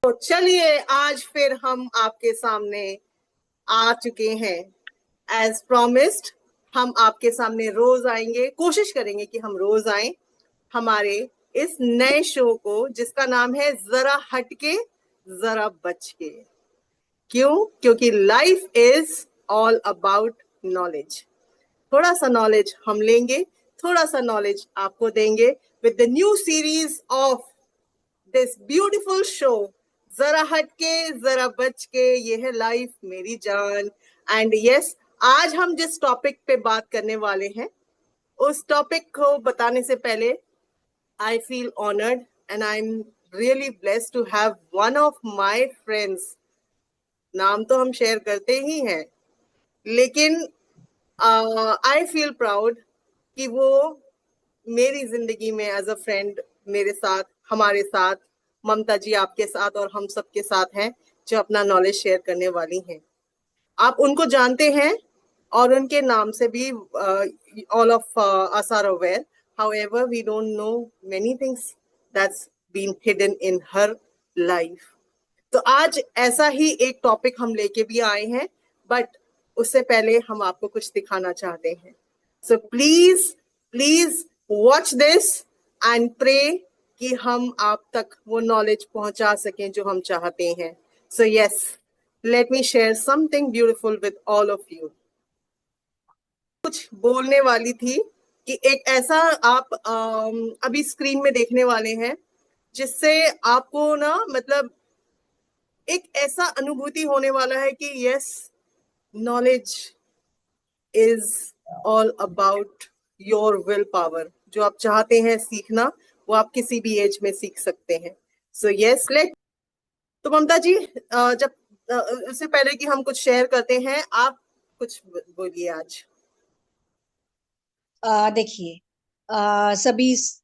तो चलिए आज फिर हम आपके सामने आ चुके हैं। एज प्रॉमिस्ड हम आपके सामने रोज आएंगे, कोशिश करेंगे कि हम रोज आएं हमारे इस नए शो को जिसका नाम है जरा हटके जरा बच के। क्यों? क्योंकि life is all about knowledge. थोड़ा सा नॉलेज हम लेंगे, थोड़ा सा नॉलेज आपको देंगे with the new series of this beautiful show जरा हटके जरा बच के। ये है लाइफ मेरी जान। एंड यस, आज हम जिस टॉपिक पे बात करने वाले हैं उस टॉपिक को बताने से पहले I feel honoured and I am really blessed to have one of my friends. नाम तो हम शेयर करते ही हैं, लेकिन आई फील प्राउड कि वो मेरी जिंदगी में एज अ फ्रेंड मेरे साथ, हमारे साथ, ममता जी आपके साथ और हम सबके साथ हैं जो अपना नॉलेज शेयर करने वाली हैं। आप उनको जानते हैं और उनके नाम से भी all of us are aware. However we don't know many things that's been hidden in her life. तो आज ऐसा ही एक टॉपिक हम लेके भी आए हैं, बट उससे पहले हम आपको कुछ दिखाना चाहते हैं। So please please watch this and pray कि हम आप तक वो नॉलेज पहुंचा सकें जो हम चाहते हैं। So yes, let me share something beautiful with all of you. कुछ बोलने वाली थी कि एक ऐसा आप अभी स्क्रीन में देखने वाले हैं जिससे आपको ना मतलब एक ऐसा अनुभूति होने वाला है कि yes, knowledge is all about your will power. जो आप चाहते हैं सीखना वो आप किसी भी एज में सीख सकते हैं। So yes, let. तो ममता जी, जब उससे पहले कि हम कुछ शेयर करते हैं, आप कुछ बोलिए आज। देखिए,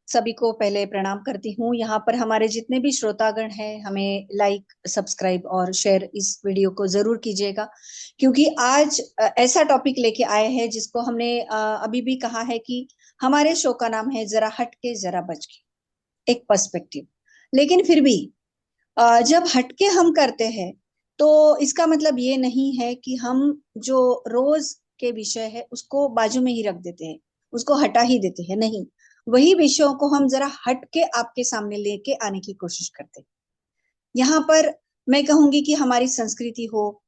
सभी को पहले प्रणाम करती हूँ। यहाँ पर हमारे जितने भी श्रोतागण हैं, हमें लाइक, सब्सक्राइब और शेयर इस वीडियो को जरूर कीजिएगा, क्योंकि आज ऐसा टॉपिक लेके आए हैं जिसको हमने अभी भी कहा है कि हमारे शो का नाम है जरा हट के जरा बच के, एक पर्सपेक्टिव। लेकिन फिर भी जब हटके हम करते हैं तो इसका मतलब ये नहीं है कि हम जो रोज के विषय है उसको बाजू में ही रख देते हैं, उसको हटा ही देते हैं। नहीं, वही विषयों को हम जरा हट के आपके सामने लेके आने की कोशिश करते हैं। यहाँ पर मैं कहूंगी कि हमारी संस्कृति हो,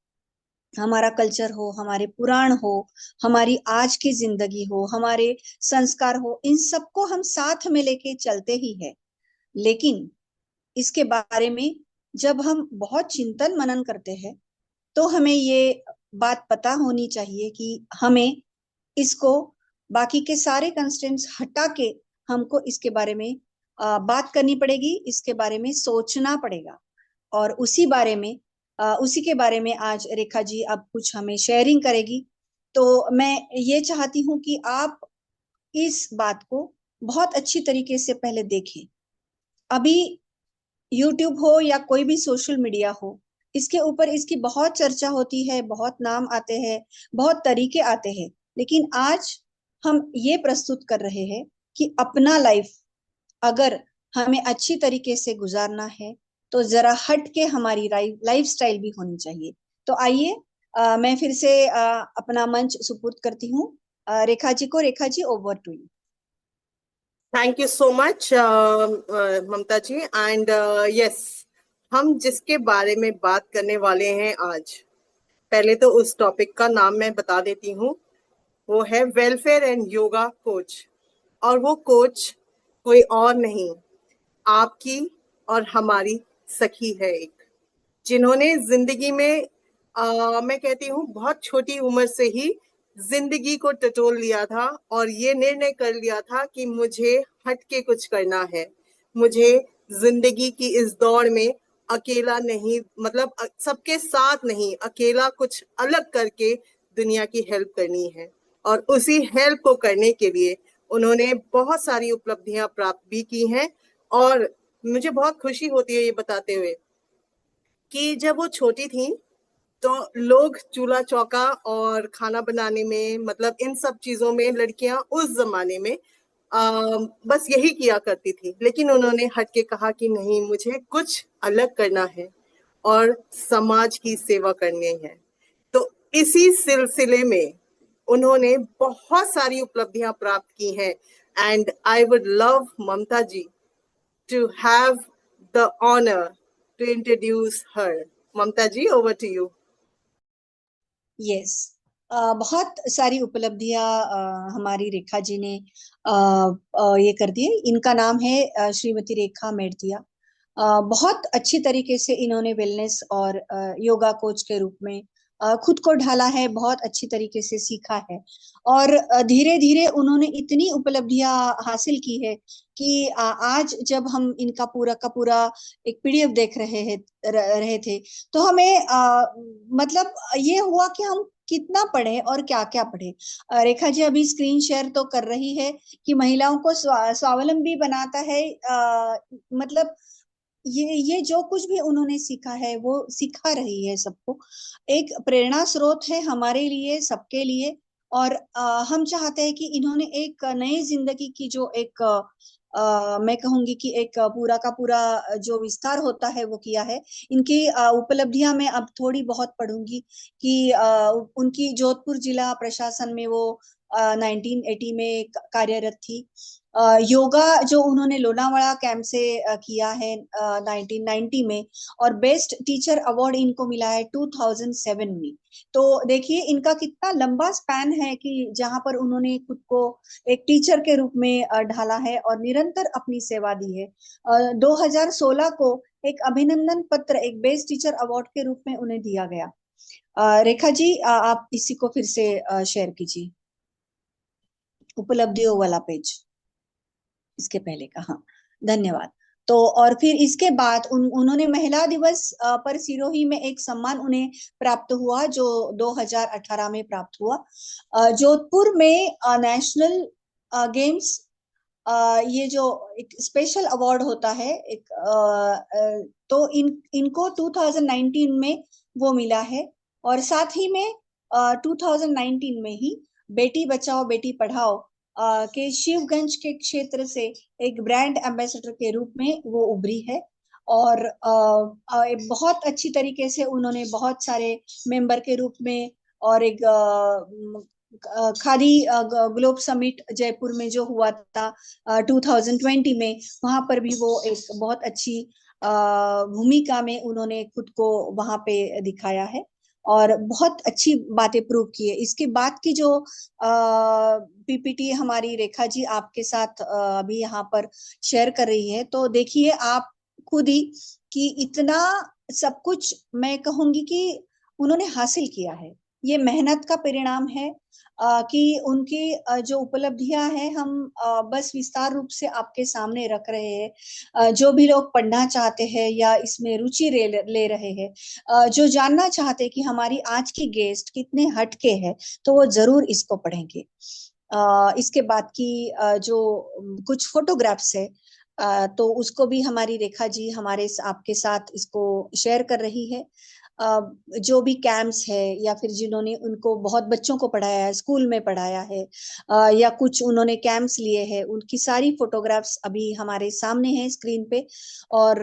हमारा कल्चर हो, हमारे पुराण हो, हमारी आज की जिंदगी हो, हमारे संस्कार हो, इन सबको हम साथ में लेके चलते ही है। लेकिन इसके बारे में जब हम बहुत चिंतन मनन करते हैं तो हमें ये बात पता होनी चाहिए कि हमें इसको बाकी के सारे कंस्ट्रेंट्स हटा के हमको इसके बारे में बात करनी पड़ेगी, इसके बारे में सोचना पड़ेगा। और उसी के बारे में आज रेखा जी अब कुछ हमें शेयरिंग करेगी। तो मैं ये चाहती हूँ कि आप इस बात को बहुत अच्छी तरीके से पहले देखें। अभी यूट्यूब हो या कोई भी सोशल मीडिया हो, इसके ऊपर इसकी बहुत चर्चा होती है, बहुत नाम आते हैं, बहुत तरीके आते हैं। लेकिन आज हम ये प्रस्तुत कर रहे हैं कि अपना लाइफ अगर हमें अच्छी तरीके से गुजारना है तो जरा हट के हमारी लाइफ स्टाइल भी होनी चाहिए। तो आइए, मैं फिर से अपना मंच सुपुर्द करती हूँ रेखा जी को। Rekha ji, over to you. Thank you so much Mamta ji. And yes, हम जिसके बारे में बात करने वाले हैं आज, पहले तो उस टॉपिक का नाम मैं बता देती हूँ। वो है वेलफेयर एंड योगा कोच। और वो कोच कोई और नहीं, आपकी और हमारी सखी है एक, जिन्होंने जिंदगी में मैं कहती हूँ बहुत छोटी उम्र से ही जिंदगी को टटोल लिया था और ये निर्णय कर लिया था कि मुझे हट के कुछ करना है। मुझे जिंदगी की इस दौड़ में अकेला नहीं, मतलब सबके साथ नहीं, अकेला कुछ अलग करके दुनिया की हेल्प करनी है। और उसी हेल्प को करने के लिए उन्होंने बहुत सारी उपलब्धियां प्राप्त भी की हैं। और मुझे बहुत खुशी होती है ये बताते हुए कि जब वो छोटी थी तो लोग चूल्हा चौका और खाना बनाने में, मतलब इन सब चीजों में लड़कियां उस जमाने में बस यही किया करती थी। लेकिन उन्होंने हट के कहा कि नहीं, मुझे कुछ अलग करना है, और समाज की सेवा करनी है। तो इसी सिलसिले में उन्होंने बहुत सारी उपलब्धियां प्राप्त की हैं। And I would love Mamta ji to have the honour to introduce her. Mamta ji, over to you. Yes, बहुत सारी उपलब्धियां हमारी रेखा जी ने ये कर दी है। इनका नाम है श्रीमती रेखा मेड़तिया। बहुत अच्छी तरीके से इन्होंने वेलनेस और योगा कोच के रूप में खुद को ढाला है, बहुत अच्छी तरीके से सीखा है और धीरे धीरे उन्होंने इतनी उपलब्धियां हासिल की है कि आज जब हम इनका पूरा का पूरा एक पीडीएफ देख रहे थे तो हमें मतलब ये हुआ कि हम कितना पढ़े और क्या क्या पढ़े। रेखा जी अभी स्क्रीन शेयर तो कर रही है कि महिलाओं को स्वावलंबी बनाता है। मतलब ये जो कुछ भी उन्होंने सीखा है वो सिखा रही है सबको, एक प्रेरणा स्रोत है हमारे लिए, सबके लिए। और हम चाहते हैं कि इन्होंने एक नई जिंदगी की जो एक मैं कहूंगी कि एक पूरा का पूरा जो विस्तार होता है वो किया है। इनकी उपलब्धियां मैं अब थोड़ी बहुत पढ़ूंगी कि उनकी जोधपुर जिला प्रशासन में वो 1980 में कार्यरत थी। योगा जो उन्होंने लोनावाड़ा कैंप से किया है 1990 में, और बेस्ट टीचर अवार्ड इनको मिला है 2007 में। तो देखिए इनका कितना लंबा स्पैन है कि जहां पर उन्होंने खुद को एक टीचर के रूप में ढाला है और निरंतर अपनी सेवा दी है। 2016 को एक अभिनंदन पत्र, एक बेस्ट टीचर अवार्ड के रूप में उन्हें दिया गया। रेखा जी आप इसी को फिर से शेयर कीजिए, उपलब्धियों वाला पेज, इसके पहले का। हाँ, धन्यवाद। तो और फिर इसके बाद उन्होंने महिला दिवस पर सिरोही में एक सम्मान उन्हें प्राप्त हुआ जो 2018 में प्राप्त हुआ। जोधपुर में नेशनल गेम्स, ये जो एक स्पेशल अवार्ड होता है एक तो इनको 2019 में वो मिला है। और साथ ही में 2019 में ही बेटी बचाओ बेटी पढ़ाओ के शिवगंज के क्षेत्र से एक ब्रांड एम्बेसडर के रूप में वो उभरी है। और बहुत अच्छी तरीके से उन्होंने बहुत सारे मेंबर के रूप में, और एक खादी ग्लोब समिट जयपुर में जो हुआ था 2020 में, वहां पर भी वो एक बहुत अच्छी भूमिका में उन्होंने खुद को वहां पे दिखाया है और बहुत अच्छी बातें प्रूव की है। इसके बाद की जो पीपीटी हमारी रेखा जी आपके साथ अभी यहाँ पर शेयर कर रही है, तो देखिए आप खुद ही कि इतना सब कुछ मैं कहूंगी कि उन्होंने हासिल किया है। ये मेहनत का परिणाम है कि उनकी जो उपलब्धियां हैं हम बस विस्तार रूप से आपके सामने रख रहे हैं। जो भी लोग पढ़ना चाहते हैं या इसमें रुचि ले रहे हैं, जो जानना चाहते हैं कि हमारी आज की गेस्ट कितने हटके हैं, तो वो जरूर इसको पढ़ेंगे। इसके बाद की जो कुछ फोटोग्राफ्स है तो उसको भी हमारी रेखा जी हमारे आपके साथ इसको शेयर कर रही है। जो भी कैंप्स है या फिर जिन्होंने उनको बहुत बच्चों को पढ़ाया है, स्कूल में पढ़ाया है, या कुछ उन्होंने कैंप्स लिए हैं, उनकी सारी फोटोग्राफ्स अभी हमारे सामने हैं स्क्रीन पे। और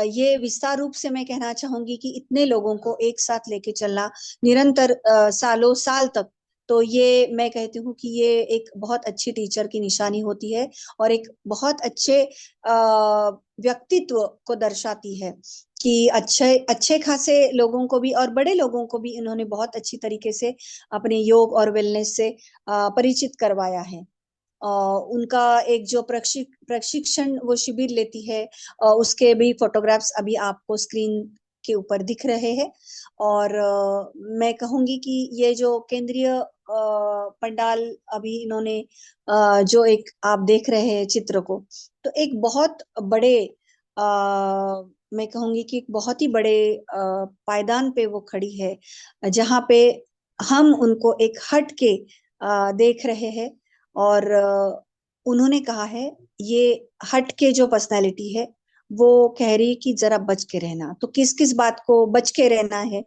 ये विस्तार रूप से मैं कहना चाहूंगी कि इतने लोगों को एक साथ लेके चलना निरंतर सालों साल तक, तो ये मैं कहती हूँ कि ये एक बहुत अच्छी टीचर की निशानी होती है और एक बहुत अच्छे व्यक्तित्व को दर्शाती है कि अच्छे अच्छे खासे लोगों को भी और बड़े लोगों को भी इन्होंने बहुत अच्छी तरीके से अपने योग और वेलनेस से परिचित करवाया है। उनका एक जो प्रशिक्षण वो शिविर लेती है उसके भी फोटोग्राफ्स अभी आपको स्क्रीन के ऊपर दिख रहे हैं। और मैं कहूंगी कि ये जो केंद्रीय पंडाल अभी इन्होंने जो एक आप देख रहे हैं चित्र को, तो एक बहुत बड़े मैं कहूंगी कि एक बहुत ही बड़े पायदान पे वो खड़ी है, जहां पे हम उनको एक हट के देख रहे हैं। और उन्होंने कहा है ये हट के जो पर्सनालिटी है वो कह रही है कि जरा बच के रहना। तो किस किस बात को बच के रहना है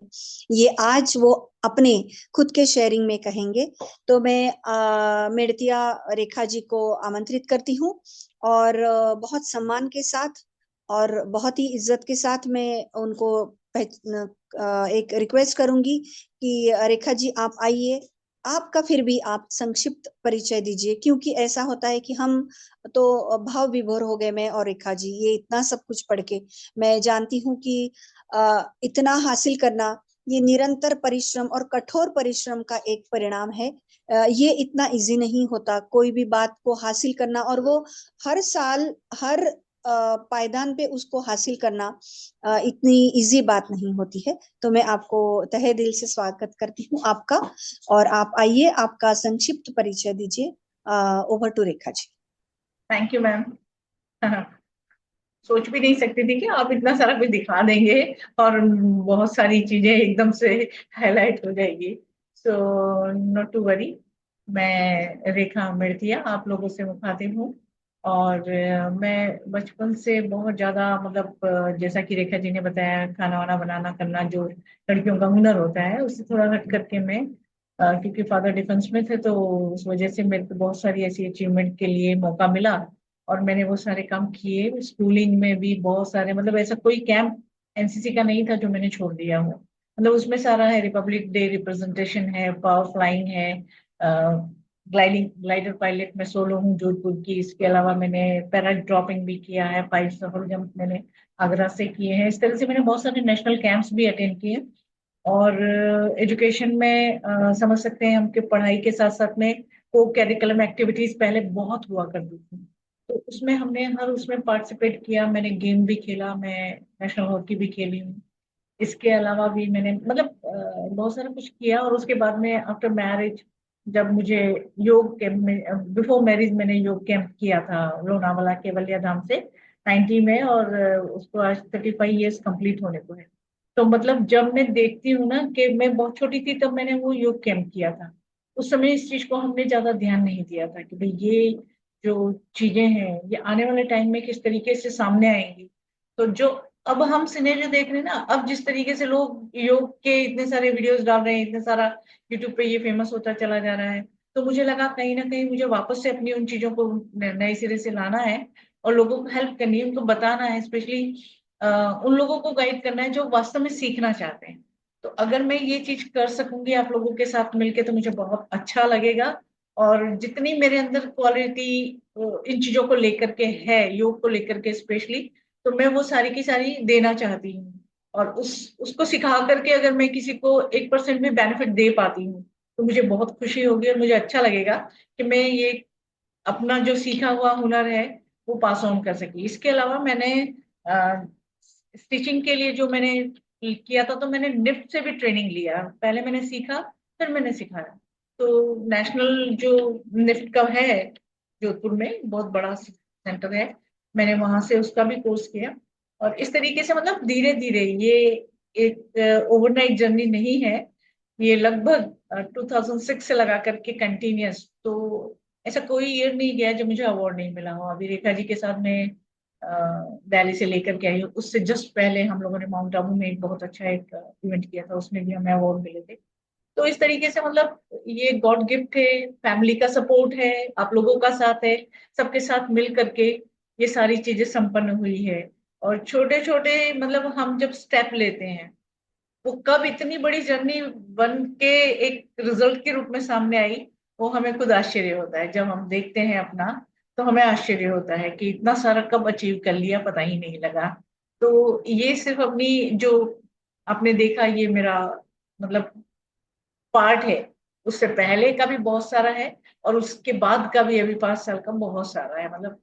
ये आज वो अपने खुद के शेयरिंग में कहेंगे। तो मैं मेड़तिया रेखा जी को आमंत्रित करती हूँ और बहुत सम्मान के साथ और बहुत ही इज्जत के साथ मैं उनको एक रिक्वेस्ट करूंगी कि रेखा जी आप आइए, आपका फिर भी आप संक्षिप्त परिचय दीजिए, क्योंकि ऐसा होता है कि हम तो भाव विभोर हो गए, मैं और रेखा जी, ये इतना सब कुछ पढ़ के। मैं जानती हूँ कि इतना हासिल करना ये निरंतर परिश्रम और कठोर परिश्रम का एक परिणाम है। ये इतना इजी नहीं होता कोई भी बात को हासिल करना, और वो हर साल हर पायदान पे उसको हासिल करना इतनी इजी बात नहीं होती है। तो मैं आपको तहे दिल से स्वागत करती हूँ आपका, और आप आइए, आपका संक्षिप्त परिचय दीजिए। Over to Rekha ji. Thank you ma'am. सोच भी नहीं सकती थी कि आप इतना सारा कुछ दिखा देंगे और बहुत सारी चीजें एकदम से हाईलाइट हो जाएगी। So not to worry. मैं रेखा मिर्तिया आप लोगों से मुखातिब हूँ। और मैं बचपन से बहुत ज्यादा मतलब जैसा कि रेखा जी ने बताया, खाना वाना बनाना करना जो लड़कियों का हुनर होता है, उससे थोड़ा हट करके मैं क्योंकि फादर डिफेंस में थे तो उस वजह से मेरे को बहुत सारी ऐसी अचीवमेंट के लिए मौका मिला। और मैंने वो सारे काम किए। स्कूलिंग में भी बहुत सारे, मतलब ऐसा कोई कैंप एनसीसी का नहीं था जो मैंने छोड़ दिया हो। मतलब उसमें सारा है, रिपब्लिक डे रिप्रेजेंटेशन है, पावर फ्लाइंग है, ग्लाइडर पायलट में सोलो हूँ जोधपुर की। इसके अलावा मैंने पैरा ड्रॉपिंग भी किया है, 5 सफल जंप मैंने आगरा से किए हैं। इस तरह से मैंने बहुत सारे नेशनल कैंप्स भी अटेंड किए। और एजुकेशन में समझ सकते हैं हम कि पढ़ाई के साथ साथ में को करिकुलम एक्टिविटीज पहले बहुत हुआ करती थी। तो उसमें हमने हर उसमें पार्टिसिपेट किया। मैंने गेम भी खेला, मैं नेशनल हॉकी भी खेली हूँ। इसके अलावा भी मैंने मतलब बहुत सारा कुछ किया। और उसके बाद में आफ्टर मैरिज जब मुझे योग कैंप में, बिफोर मैरिज मैंने योग कैंप किया था लोनावाला केवलिया धाम से 90 में। और उसको आज 35 ईयर्स कंप्लीट होने को है। तो मतलब जब मैं देखती हूँ ना कि मैं बहुत छोटी थी तब मैंने वो योग कैंप किया था। उस समय इस चीज को हमने ज्यादा ध्यान नहीं दिया था कि भाई ये जो चीजें हैं ये आने वाले टाइम में किस तरीके से सामने आएंगी। तो जो अब हम सिनेरियो देख रहे हैं ना, अब जिस तरीके से लोग योग के इतने सारे वीडियोस डाल रहे हैं, इतने सारा यूट्यूब पे ये फेमस होता चला जा रहा है, तो मुझे लगा कहीं ना कहीं मुझे वापस से अपनी उन चीजों को नए सिरे से लाना है और लोगों को हेल्प करनी है, उनको बताना है। स्पेशली उन लोगों को गाइड करना है जो वास्तव में सीखना चाहते हैं। तो अगर मैं ये चीज कर सकूंगी आप लोगों के साथ मिलके तो मुझे बहुत अच्छा लगेगा। और जितनी मेरे अंदर क्वालिटी इन चीजों को लेकर के है, योग को लेकर के स्पेशली, तो मैं वो सारी की सारी देना चाहती हूँ। और उसको सिखा करके अगर मैं किसी को 1% भी बेनिफिट दे पाती हूँ तो मुझे बहुत खुशी होगी और मुझे अच्छा लगेगा कि मैं ये अपना जो सीखा हुआ हुनर है वो पास ऑन कर सकी। इसके अलावा मैंने स्टिचिंग के लिए जो मैंने किया था, तो मैंने निफ्ट से भी ट्रेनिंग लिया। पहले मैंने सीखा, फिर मैंने सिखाया। तो नेशनल जो निफ्ट का है जोधपुर में, बहुत बड़ा सेंटर है, मैंने वहां से उसका भी कोर्स किया। और इस तरीके से मतलब धीरे धीरे ये एक ओवरनाइट जर्नी नहीं है। ये लगभग 2006 से लगा करके कंटिन्यूअस। तो ऐसा कोई ईयर नहीं गया जो मुझे अवार्ड नहीं मिला हो। अभी रेखा जी के साथ में दिल्ली से लेकर के आई हूँ। उससे जस्ट पहले हम लोगों ने माउंट आबू में एक बहुत अच्छा एक इवेंट किया था, उसमें भी हमें अवार्ड मिले थे। तो इस तरीके से मतलब ये गॉड गिफ्ट है, फैमिली का सपोर्ट है, आप लोगों का साथ है, सबके साथ मिल करके ये सारी चीजें संपन्न हुई है। और छोटे छोटे मतलब हम जब स्टेप लेते हैं वो कब इतनी बड़ी जर्नी बन के एक रिजल्ट के रूप में सामने आई, वो हमें खुद आश्चर्य होता है। जब हम देखते हैं अपना तो हमें आश्चर्य होता है कि इतना सारा कब अचीव कर लिया, पता ही नहीं लगा। तो ये सिर्फ अपनी जो आपने देखा ये मेरा मतलब पार्ट है। उससे पहले का भी बहुत सारा है और उसके बाद का भी अभी 5 साल का बहुत सारा है। मतलब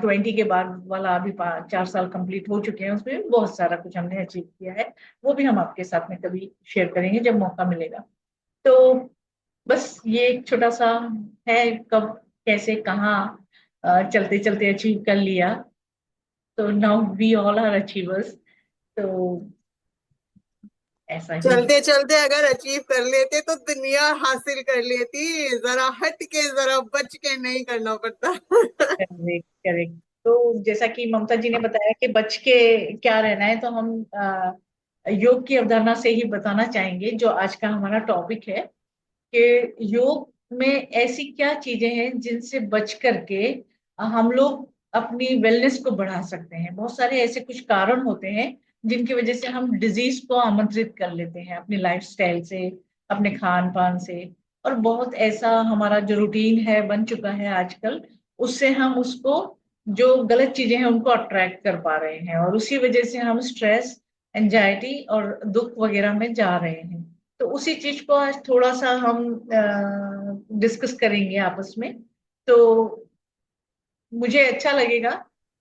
20 के बाद वाला अभी 4 साल कंप्लीट हो चुके हैं, उसमें भी बहुत सारा कुछ हमने अचीव किया है। वो भी हम आपके साथ में कभी शेयर करेंगे जब मौका मिलेगा। तो बस ये एक छोटा सा है, कब कैसे कहाँ चलते चलते अचीव कर लिया। तो now we all are achievers. तो ऐसा ही है। चलते चलते अगर अचीव कर लेते तो दुनिया हासिल कर लेती, जरा हट के जरा बच के नहीं करना पड़ता। Correct correct. तो जैसा कि ममता जी ने बताया कि बच के क्या रहना है, तो हम योग की अवधारणा से ही बताना चाहेंगे जो आज का हमारा टॉपिक है कि योग में ऐसी क्या चीजें हैं जिनसे बच करके हम लोग अपनी वेलनेस को बढ़ा सकते हैं। बहुत सारे ऐसे कुछ कारण होते हैं जिनकी वजह से हम डिजीज को आमंत्रित कर लेते हैं अपनी लाइफस्टाइल से, अपने खान पान से। और बहुत ऐसा हमारा जो रूटीन है बन चुका है आजकल, उससे हम उसको, जो गलत चीजें हैं उनको अट्रैक्ट कर पा रहे हैं, और उसी वजह से हम स्ट्रेस, एंजाइटी और दुख वगैरह में जा रहे हैं। तो उसी चीज को आज थोड़ा सा हम डिस्कस करेंगे आपस में। तो मुझे अच्छा लगेगा,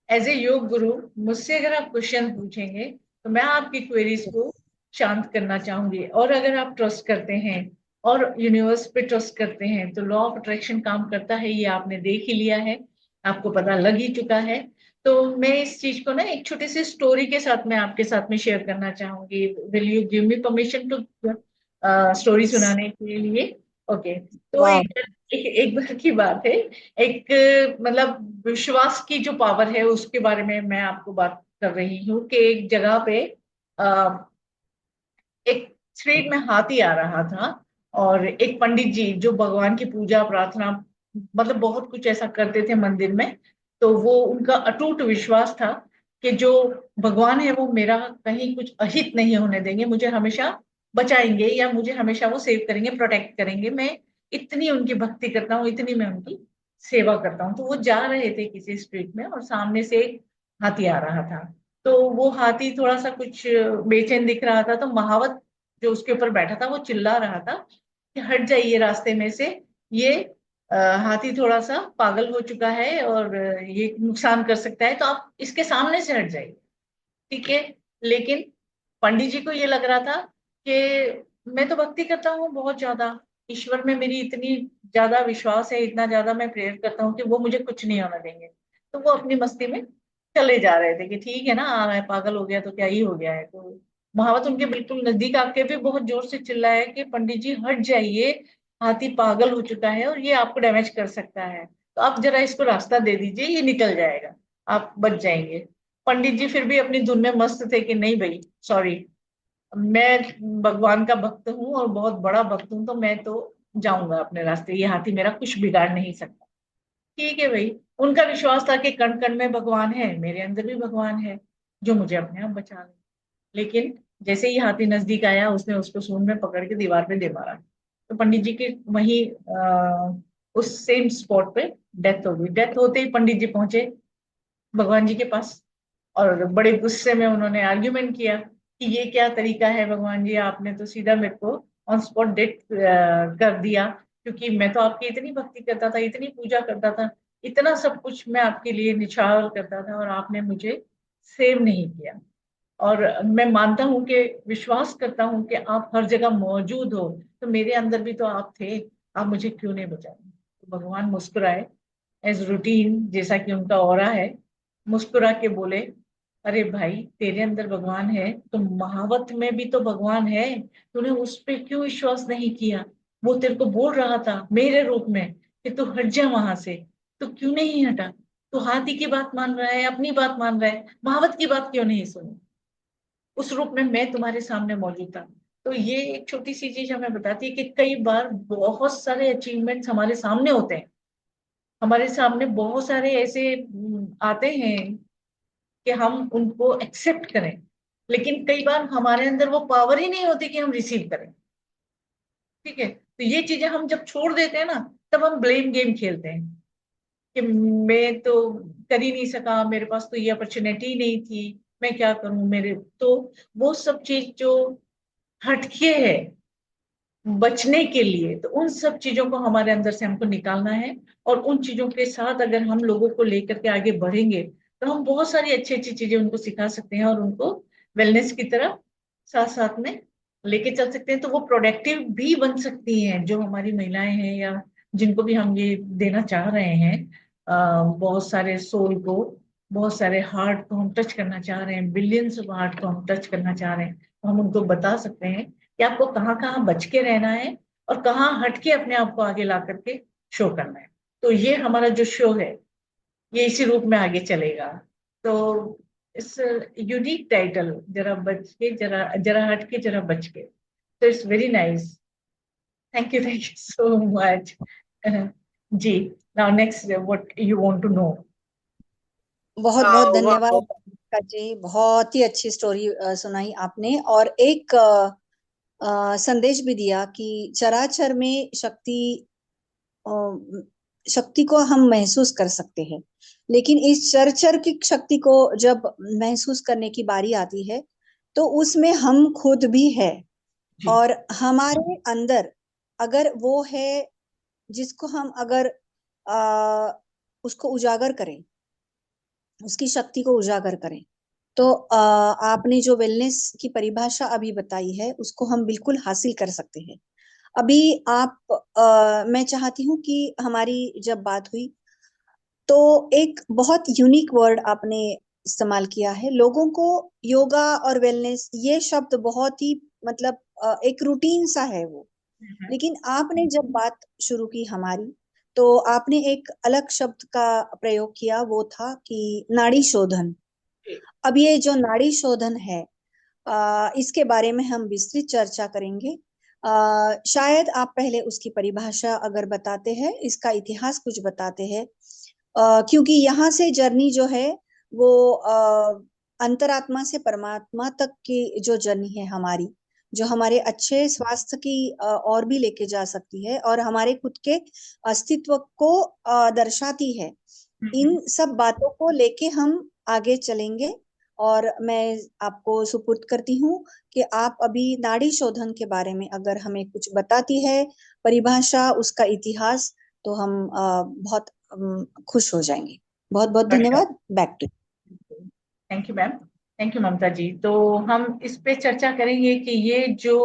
एज ए योग गुरु, मुझसे अगर आप क्वेश्चन पूछेंगे तो मैं आपकी क्वेरीज को शांत करना चाहूंगी। और अगर आप ट्रस्ट करते हैं और यूनिवर्स पे ट्रस्ट करते हैं तो लॉ ऑफ अट्रैक्शन काम करता है, ये आपने देख ही लिया है, आपको पता लग ही चुका है। तो मैं इस चीज को ना एक छोटी सी स्टोरी के साथ में आपके साथ में शेयर करना चाहूंगी। Will you give me permission to story सुनाने के लिए? ओके। तो वाह। एक बार की बात है, एक मतलब विश्वास की जो पावर है उसके बारे में मैं आपको बात कर रही हूँ कि एक जगह पे अ, एक स्ट्रीट में हाथी आ रहा था, और एक पंडित जी जो भगवान की पूजा प्रार्थना, मतलब बहुत कुछ ऐसा करते थे मंदिर में। तो वो उनका अटूट विश्वास था कि जो भगवान है वो मेरा कहीं कुछ अहित नहीं होने देंगे, मुझे हमेशा बचाएंगे, या मुझे हमेशा वो सेव करेंगे, प्रोटेक्ट करेंगे। मैं इतनी उनकी भक्ति करता हूँ, इतनी मैं उनकी सेवा करता हूँ। तो वो जा रहे थे किसी स्ट्रीट में और सामने से एक हाथी आ रहा था। तो वो हाथी थोड़ा सा कुछ बेचैन दिख रहा था, तो महावत जो उसके ऊपर बैठा था वो चिल्ला रहा था कि हट जाइए रास्ते में से, ये अ, हाथी थोड़ा सा पागल हो चुका है और ये नुकसान कर सकता है, तो आप इसके सामने से हट जाइए। ठीक है। लेकिन पंडित जी को ये लग रहा था कि मैं तो भक्ति करता हूँ बहुत ज्यादा, ईश्वर में मेरी इतनी ज्यादा विश्वास है, इतना ज्यादा मैं प्रेयर करता हूँ कि वो मुझे कुछ नहीं होने देंगे। तो वो अपनी मस्ती में चले जा रहे थे कि ठीक है ना, आ रहा है, पागल हो गया तो क्या ही हो गया है। तो महावत उनके बिल्कुल नजदीक आके भी बहुत जोर से चिल्लाया कि पंडित जी हट जाइए, हाथी पागल हो चुका है और ये आपको डैमेज कर सकता है, तो आप जरा इसको रास्ता दे दीजिए, ये निकल जाएगा, आप बच जाएंगे। पंडित जी फिर भी अपनी धुन में मस्त थे कि नहीं भाई, सॉरी, मैं भगवान का भक्त हूँ और बहुत बड़ा भक्त हूँ, तो मैं तो जाऊंगा अपने रास्ते, ये हाथी मेरा कुछ बिगाड़ नहीं सकता। ठीक है भाई। उनका विश्वास था कि कण कण में भगवान है, मेरे अंदर भी भगवान है जो मुझे अपने आप बचा ले। लेकिन जैसे ही हाथी नजदीक आया, उसने उसको सूंड में पकड़ के दीवार पे दे मारा। तो पंडित जी की वही उस सेम स्पॉट पे डेथ हो गई। डेथ होते ही पंडित जी पहुंचे भगवान जी के पास, और बड़े गुस्से में उन्होंने आर्ग्यूमेंट किया कि ये क्या तरीका है भगवान जी, आपने तो सीधा मेरे को ऑन स्पॉट डेथ कर दिया, क्योंकि मैं तो आपकी इतनी भक्ति करता था, इतनी पूजा करता था, इतना सब कुछ मैं आपके लिए निछावर करता था, और आपने मुझे सेव नहीं किया। और मैं मानता हूं कि, विश्वास करता हूं कि आप हर जगह मौजूद हो, तो मेरे अंदर भी तो आप थे, आप मुझे क्यों नहीं बचाए? तो भगवान मुस्कुराए, एज रूटीन जैसा कि उनका ऑरा है, मुस्कुरा के बोले, अरे भाई तेरे अंदर भगवान है तो महावत में भी तो भगवान है, तूने उस पे क्यों विश्वास नहीं किया? वो तेरे को बोल रहा था मेरे रूप में कि तू हट जा वहां से, तो क्यों नहीं हटा? तू हाथी की बात मान रहा है, अपनी बात मान रहा है, महावत की बात क्यों नहीं सुनी? उस रूप में मैं तुम्हारे सामने मौजूद था। तो ये एक छोटी सी चीज हमें बताती है कि कई बार बहुत सारे अचीवमेंट्स हमारे सामने होते हैं, हमारे सामने बहुत सारे ऐसे आते हैं कि हम उनको एक्सेप्ट करें, लेकिन कई बार हमारे अंदर वो पावर ही नहीं होती कि हम रिसीव करें। ठीक है। तो ये चीजें हम जब छोड़ देते हैं ना, तब हम ब्लेम गेम खेलते हैं कि मैं तो कर ही नहीं सका, मेरे पास तो ये अपॉर्चुनिटी नहीं थी, मैं क्या करूं मेरे तो। वो सब चीज जो हटके है बचने के लिए, तो उन सब चीजों को हमारे अंदर से हमको निकालना है। और उन चीजों के साथ अगर हम लोगों को लेकर के आगे बढ़ेंगे, तो हम बहुत सारी अच्छी अच्छी चीजें उनको सिखा सकते हैं, और उनको वेलनेस की तरफ साथ साथ में लेके चल सकते हैं। तो वो प्रोडक्टिव भी बन सकती हैं, जो हमारी महिलाएं हैं या जिनको भी हम ये देना चाह रहे हैं, बहुत सारे सोल को, बहुत सारे हार्ट को हम टच करना चाह रहे हैं, बिलियंस ऑफ हार्ट को हम टच करना चाह रहे हैं, तो हम उनको बता सकते हैं कि आपको कहाँ कहाँ बच के रहना है और कहाँ हट के अपने आप को आगे ला करके शो करना है। तो ये हमारा जो शो है, ये इसी रूप में आगे चलेगा। तो इस यूनिक टाइटल, जरा बच के, जरा जरा हट के, जरा बच के, तो it's very nice. Thank you so much. जी। Now next, what you want to know? बहुत बहुत वाह, धन्यवाद का जी, बहुत ही अच्छी स्टोरी सुनाई आपने। और एक संदेश भी दिया कि चराचर में अ, शक्ति को हम महसूस कर सकते हैं, लेकिन इस चरचर की शक्ति को जब महसूस करने की बारी आती है तो उसमें हम खुद भी है। जी और हमारे अंदर अगर वो है जिसको हम अगर आ, उसको उजागर करें, उसकी शक्ति को उजागर करें, तो आपने जो वेलनेस की परिभाषा अभी बताई है उसको हम बिल्कुल हासिल कर सकते हैं। अभी मैं चाहती हूँ कि हमारी जब बात हुई तो एक बहुत यूनिक वर्ड आपने इस्तेमाल किया है। लोगों को योगा और वेलनेस ये शब्द बहुत ही मतलब एक रूटीन सा है वो, लेकिन आपने जब बात शुरू की हमारी, तो आपने एक अलग शब्द का प्रयोग किया, वो था कि नाड़ी शोधन। अब ये जो नाड़ी शोधन है, इसके बारे में हम विस्तृत चर्चा करेंगे। शायद आप पहले उसकी परिभाषा अगर बताते हैं, इसका इतिहास कुछ बताते हैं, क्योंकि यहाँ से जर्नी जो है वो अंतरात्मा से परमात्मा तक की जो जर्नी है हमारी, जो हमारे अच्छे स्वास्थ्य की और भी लेके जा सकती है और हमारे खुद के अस्तित्व को दर्शाती है। इन सब बातों को लेके हम आगे चलेंगे। और मैं आपको सुपुर्द करती हूँ कि आप अभी नाड़ी शोधन के बारे में अगर हमें कुछ बताती है, परिभाषा, उसका इतिहास, तो हम बहुत खुश हो जाएंगे। बहुत बहुत अच्छा, धन्यवाद। Back to. Thank you ma'am. Thank you Mamta ji. तो हम इस पे चर्चा करेंगे कि ये जो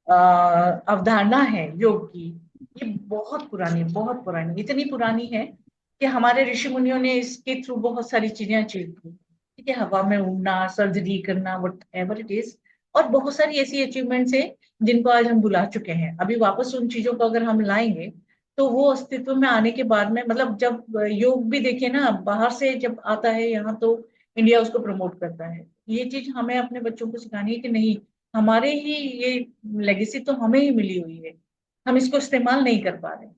अवधारणा है योग की, ये बहुत पुरानी, इतनी पुरानी है कि हमारे ऋषि मुनियों ने इसके थ्रू बहुत सारी चीजें अचीव की। ठीक है, हवा में उड़ना, सर्जरी करना, वट एवर इट इज, और बहुत सारी ऐसी अचीवमेंट्स है जिनको आज हम भुला चुके हैं। अभी वापस उन चीजों को अगर हम लाएंगे तो वो अस्तित्व में आने के बाद में, मतलब जब योग भी देखे ना बाहर से जब आता है यहाँ, तो इंडिया उसको प्रमोट करता है। ये चीज हमें अपने बच्चों को सिखानी है कि नहीं, हमारे ही ये लेगेसी तो हमें ही मिली हुई है, हम इसको इस्तेमाल नहीं कर पा रहे।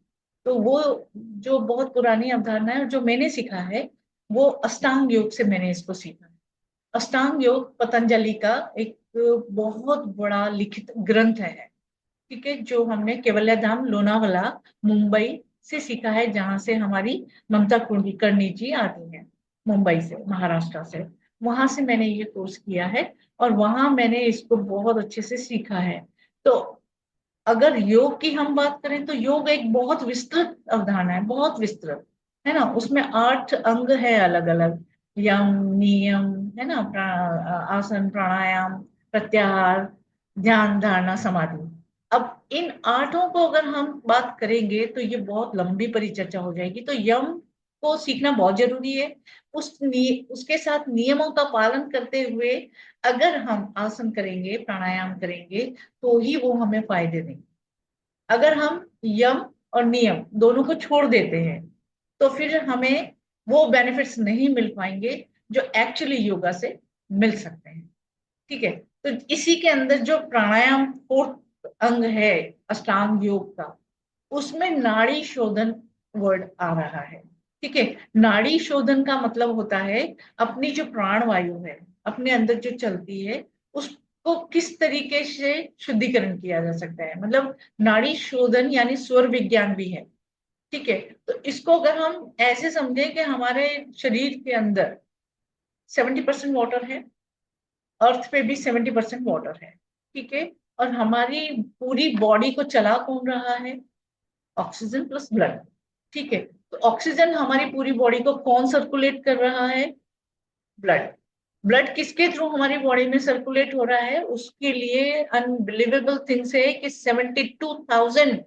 तो वो जो बहुत पुरानी अवधारणा है, और जो मैंने सीखा है, वो अष्टांग योग से मैंने इसको सीखा है। अष्टांग योग पतंजलि का एक बहुत बड़ा लिखित ग्रंथ है। ठीक है, जो हमने केवल्या धाम लोनावाला मुंबई से सीखा है, जहां से हमारी ममता कुलकर्णी जी आती हैं, मुंबई से, महाराष्ट्र से। वहां से मैंने ये कोर्स किया है और वहां मैंने इसको बहुत अच्छे से सीखा है। तो अगर योग की हम बात करें तो योग एक बहुत विस्तृत अवधारणा है, बहुत विस्तृत है ना। उसमें 8 अंग है अलग अलग, यम, नियम, है ना, आसन, प्राणायाम, प्रत्याहार, ध्यान, धारणा, समाधि। अब इन 8 को अगर हम बात करेंगे तो ये बहुत लंबी परिचर्चा हो जाएगी। तो यम को सीखना बहुत जरूरी है। उसके साथ नियमों का पालन करते हुए अगर हम आसन करेंगे, प्राणायाम करेंगे, तो ही वो हमें फायदे देंगे। अगर हम यम और नियम दोनों को छोड़ देते हैं तो फिर हमें वो बेनिफिट्स नहीं मिल पाएंगे जो एक्चुअली योगा से मिल सकते हैं। ठीक है, तो इसी के अंदर जो प्राणायाम 4th अंग है अष्टांग योग का, उसमें नाड़ी शोधन वर्ड आ रहा है। ठीक है, नाड़ी शोधन का मतलब होता है अपनी जो प्राण वायु है अपने अंदर जो चलती है, उसको किस तरीके से शुद्धिकरण किया जा सकता है। मतलब नाड़ी शोधन यानी स्वर विज्ञान भी है। ठीक है, तो इसको अगर हम ऐसे समझें कि हमारे शरीर के अंदर 70% वाटर है, अर्थ पे भी 70% वाटर है। ठीक है, और हमारी पूरी बॉडी को चला कौन रहा है? Oxygen plus blood. ठीक है, तो ऑक्सीजन हमारी पूरी बॉडी को कौन सर्कुलेट कर रहा है? ब्लड। ब्लड किसके थ्रू हमारी बॉडी में सर्कुलेट हो रहा है? उसके लिए अनबिलीवेबल थिंग्स है कि 72,000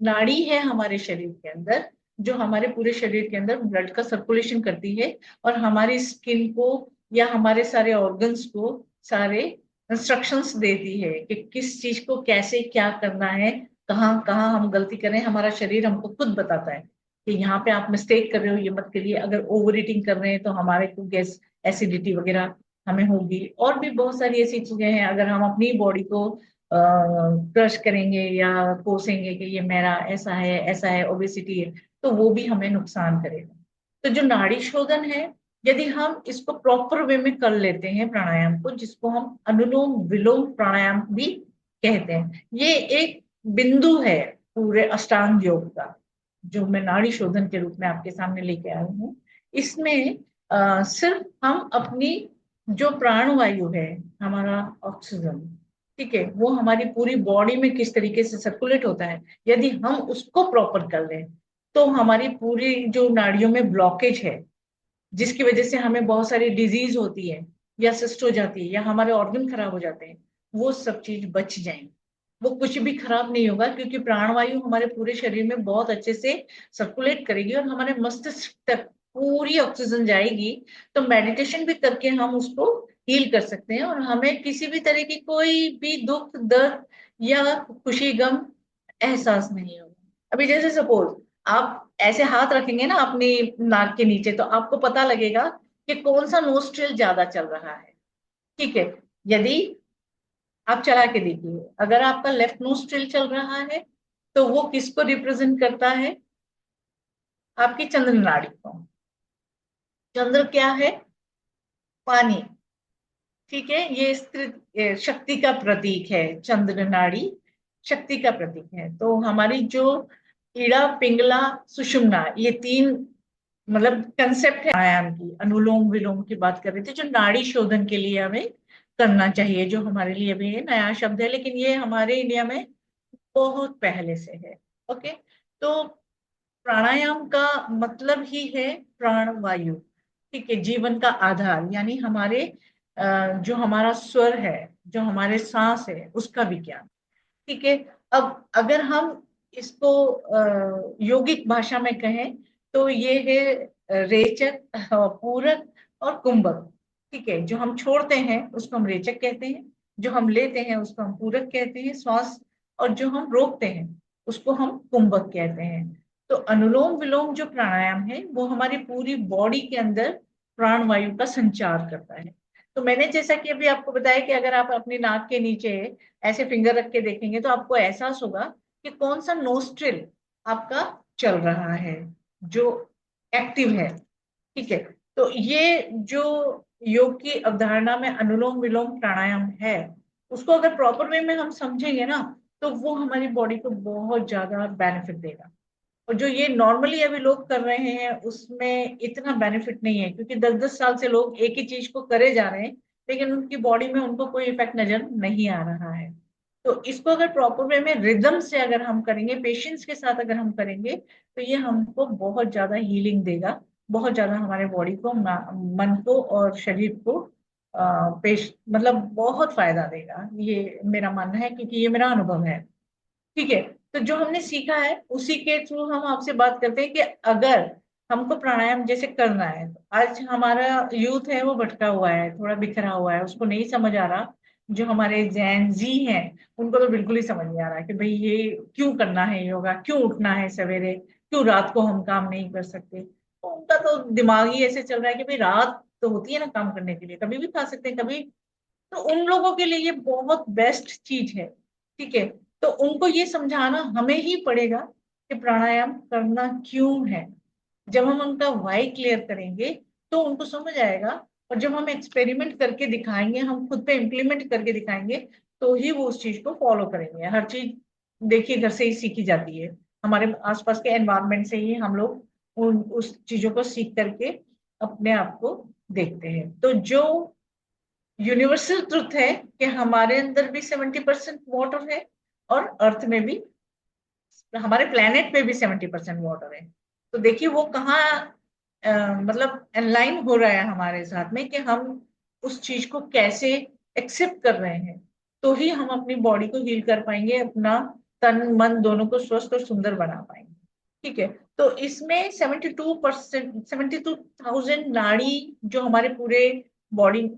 नाड़ी है हमारे शरीर के अंदर, जो हमारे पूरे शरीर के अंदर ब्लड का सर्कुलेशन करती है और हमारी स्किन को या हमारे सारे ऑर्गन्स को सारे इंस्ट्रक्शंस देती है कि किस चीज को कैसे क्या करना है, कहाँ कहाँ हम गलती कर रहे हैं। हमारा शरीर हमको खुद बताता है कि यहाँ पे आप मिस्टेक कर रहे हो, ये मत करिए। अगर ओवर ईटिंग कर रहे हैं तो हमारे को गैस, एसिडिटी वगैरह हमें होगी। और भी बहुत सारी ऐसी चीजें हैं, अगर हम अपनी बॉडी को क्रश करेंगे या कोसेंगे कि ये मेरा ऐसा है, ऐसा है, ओबेसिटी है, तो वो भी हमें नुकसान करेगा। तो जो नाड़ी शोधन है यदि हम इसको प्रॉपर वे में कर लेते हैं प्राणायाम को, जिसको हम अनुलोम विलोम प्राणायाम भी कहते हैं, ये एक बिंदु है पूरे अष्टांग योग का, जो मैं नाड़ी शोधन के रूप में आपके सामने लेके आई हूँ। इसमें सिर्फ हम अपनी जो प्राणवायु है, हमारा ऑक्सीजन, ठीक है, वो हमारी पूरी बॉडी में किस तरीके से सर्कुलेट होता है, यदि हम उसको प्रॉपर कर लें तो हमारी पूरी जो नाड़ियों में ब्लॉकेज है, जिसकी वजह से हमें बहुत सारी डिजीज होती है या सिस्ट हो जाती है या हमारे ऑर्गन खराब हो जाते हैं, वो सब चीज बच जाएंगे। वो कुछ भी खराब नहीं होगा, क्योंकि प्राणवायु हमारे पूरे शरीर में बहुत अच्छे से सर्कुलेट करेगी और हमारे मस्तिष्क तक पूरी ऑक्सीजन जाएगी। तो मेडिटेशन भी करके हम उसको हील कर सकते हैं और हमें किसी भी तरह की कोई भी दुख दर्द या खुशी गम एहसास नहीं होगा। अभी जैसे सपोज आप ऐसे हाथ रखेंगे ना अपनी नाक के नीचे, तो आपको पता लगेगा कि कौन सा नोस्ट्रिल ज्यादा चल रहा है, ठीक है। यदि आप चला के देखिए, अगर आपका लेफ्ट नोस्ट्रिल चल रहा है तो वो किसको रिप्रेजेंट करता है? आपकी चंद्र नाड़ी को। चंद्र क्या है? पानी, ठीक है। ये शक्ति का प्रतीक है, चंद्र नाड़ी शक्ति का प्रतीक है। तो हमारी जो इड़ा पिंगला सुषुम्ना, ये तीन मतलब कंसेप्ट है प्राणायाम की, अनुलोम विलोम की बात कर रहे थे, जो नाड़ी शोधन के लिए हमें करना चाहिए, जो हमारे लिए भी नया शब्द है, लेकिन ये हमारे इंडिया में बहुत पहले से है। ओके, तो प्राणायाम का मतलब ही है प्राण वायु, ठीक है, जीवन का आधार, यानी हमारे जो हमारा स्वर है, जो हमारे सांस है, उसका विज्ञान, ठीक है। अब अगर हम इसको यौगिक भाषा में कहें तो ये है रेचक, पूरक और कुंभक, ठीक है। जो हम छोड़ते हैं उसको हम रेचक कहते हैं, जो हम लेते हैं उसको हम पूरक कहते हैं श्वास, और जो हम रोकते हैं उसको हम कुंभक कहते हैं। तो अनुलोम विलोम जो प्राणायाम है वो हमारी पूरी बॉडी के अंदर प्राण वायु का संचार करता है। तो मैंने जैसा कि अभी आपको बताया कि अगर आप अपनी नाक के नीचे ऐसे फिंगर रख के देखेंगे तो आपको एहसास होगा कि कौन सा नोस्ट्रिल आपका चल रहा है, जो एक्टिव है, ठीक है। तो ये जो योग की अवधारणा में अनुलोम विलोम प्राणायाम है, उसको अगर प्रॉपर वे में हम समझेंगे ना, तो वो हमारी बॉडी को बहुत ज्यादा बेनिफिट देगा। और जो ये नॉर्मली अभी लोग कर रहे हैं उसमें इतना बेनिफिट नहीं है, क्योंकि 10-10 साल से लोग एक ही चीज को करे जा रहे हैं, लेकिन उनकी बॉडी में उनको कोई इफेक्ट नजर नहीं आ रहा है। तो इसको अगर प्रॉपर वे में रिदम से अगर हम करेंगे, पेशेंस के साथ अगर हम करेंगे, तो ये हमको बहुत ज्यादा हीलिंग देगा, बहुत ज्यादा हमारे बॉडी को, मन को और शरीर को पेश मतलब बहुत फायदा देगा, ये मेरा मानना है, क्योंकि ये मेरा अनुभव है, ठीक है। तो जो हमने सीखा है उसी के थ्रू हम आपसे बात करते हैं कि अगर हमको प्राणायाम जैसे करना है, तो आज हमारा यूथ है वो भटका हुआ है, थोड़ा बिखरा हुआ है, उसको नहीं समझ आ रहा। जो हमारे जैन जी हैं उनको तो बिल्कुल ही समझ नहीं आ रहा कि भाई ये क्यों करना है योगा, क्यों उठना है सवेरे, क्यों रात को हम काम नहीं कर सकते। तो उनका तो दिमाग ही ऐसे चल रहा है कि भाई रात तो होती है ना काम करने के लिए, कभी भी खा सकते हैं कभी। तो उन लोगों के लिए ये बहुत बेस्ट चीज है, ठीक है। तो उनको ये समझाना हमें ही पड़ेगा कि प्राणायाम करना क्यों है। जब हम उनका वाई क्लियर करेंगे तो उनको समझ आएगा, और जब हम एक्सपेरिमेंट करके दिखाएंगे, हम खुद पे इम्प्लीमेंट करके दिखाएंगे, तो ही वो उस चीज को फॉलो करेंगे। हर चीज देखिए घर से ही सीखी जाती है, हमारे आसपास के एनवायरनमेंट से ही हम लोग उस चीजों को सीख करके अपने आप को देखते हैं। तो जो यूनिवर्सल ट्रुथ है कि हमारे अंदर भी 70% वाटर है, और अर्थ में भी, हमारे प्लेनेट पे भी 70% वाटर है। तो देखिए वो कहाँ मतलब अनलाइन हो रहा है हमारे साथ में, कि हम उस चीज को कैसे एक्सेप्ट कर रहे हैं, तो ही हम अपनी बॉडी को हील कर पाएंगे, अपना तन मन दोनों को स्वस्थ और सुंदर बना पाएंगे, ठीक है। तो इसमें 72,000 नाड़ी जो हमारे पूरे बॉडी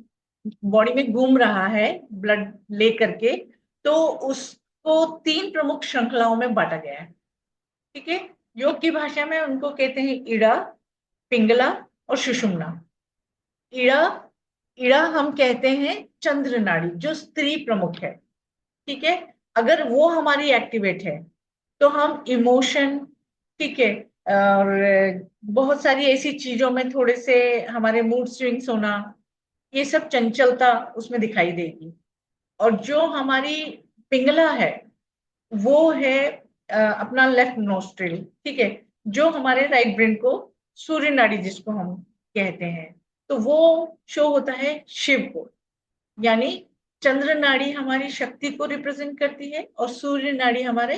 बॉडी में घूम रहा है ब्लड ले करके, तो उसको 3 प्रमुख श्रृंखलाओं में बांटा गया है, ठीक है। योग की भाषा में उनको कहते हैं इड़ा, पिंगला और सुषुम्ना। इड़ा इड़ा हम कहते हैं चंद्र नाड़ी, जो स्त्री प्रमुख है, ठीक है। अगर वो हमारी एक्टिवेट है तो हम इमोशन, ठीक है, और बहुत सारी ऐसी चीजों में थोड़े से हमारे मूड स्विंग्स होना, ये सब चंचलता उसमें दिखाई देगी। और जो हमारी पिंगला है वो है अपना लेफ्ट नोस्ट्रिल, ठीक है, जो हमारे राइट ब्रेन को सूर्य नाड़ी जिसको हम कहते हैं, तो वो शो होता है शिव को। यानी चंद्र नाड़ी हमारी शक्ति को रिप्रेजेंट करती है और सूर्य नाड़ी हमारे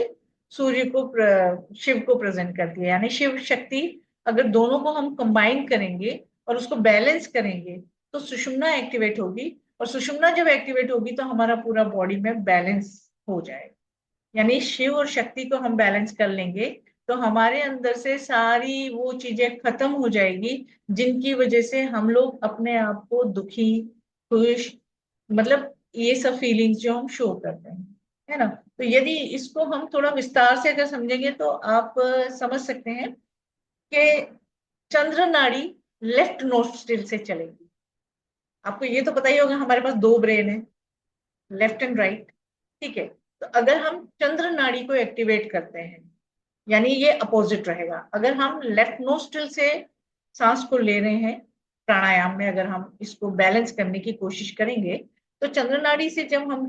सूर्य को शिव को प्रेजेंट करती है। यानी शिव शक्ति, अगर दोनों को हम कंबाइन करेंगे और उसको बैलेंस करेंगे तो सुषुम्ना एक्टिवेट होगी, और सुषुम्ना जब एक्टिवेट होगी तो हमारा पूरा बॉडी में बैलेंस हो जाएगा। यानी शिव और शक्ति को हम बैलेंस कर लेंगे तो हमारे अंदर से सारी वो चीजें खत्म हो जाएगी जिनकी वजह से हम लोग अपने आप को दुखी, खुश, मतलब ये सब फीलिंग्स जो हम शो करते हैं, है ना। तो यदि इसको हम थोड़ा विस्तार से अगर समझेंगे तो आप समझ सकते हैं कि चंद्र नाड़ी लेफ्ट नोस्ट्रिल से चलेगी। आपको ये तो पता ही होगा हमारे पास दो ब्रेन है, लेफ्ट एंड राइट, ठीक है। तो अगर हम चंद्र नाड़ी को एक्टिवेट करते हैं, यानी ये अपोजिट रहेगा। अगर हम लेफ्ट नोस्ट्रिल से सांस को ले रहे हैं प्राणायाम में, अगर हम इसको बैलेंस करने की कोशिश करेंगे तो चंद्र नाड़ी से जब हम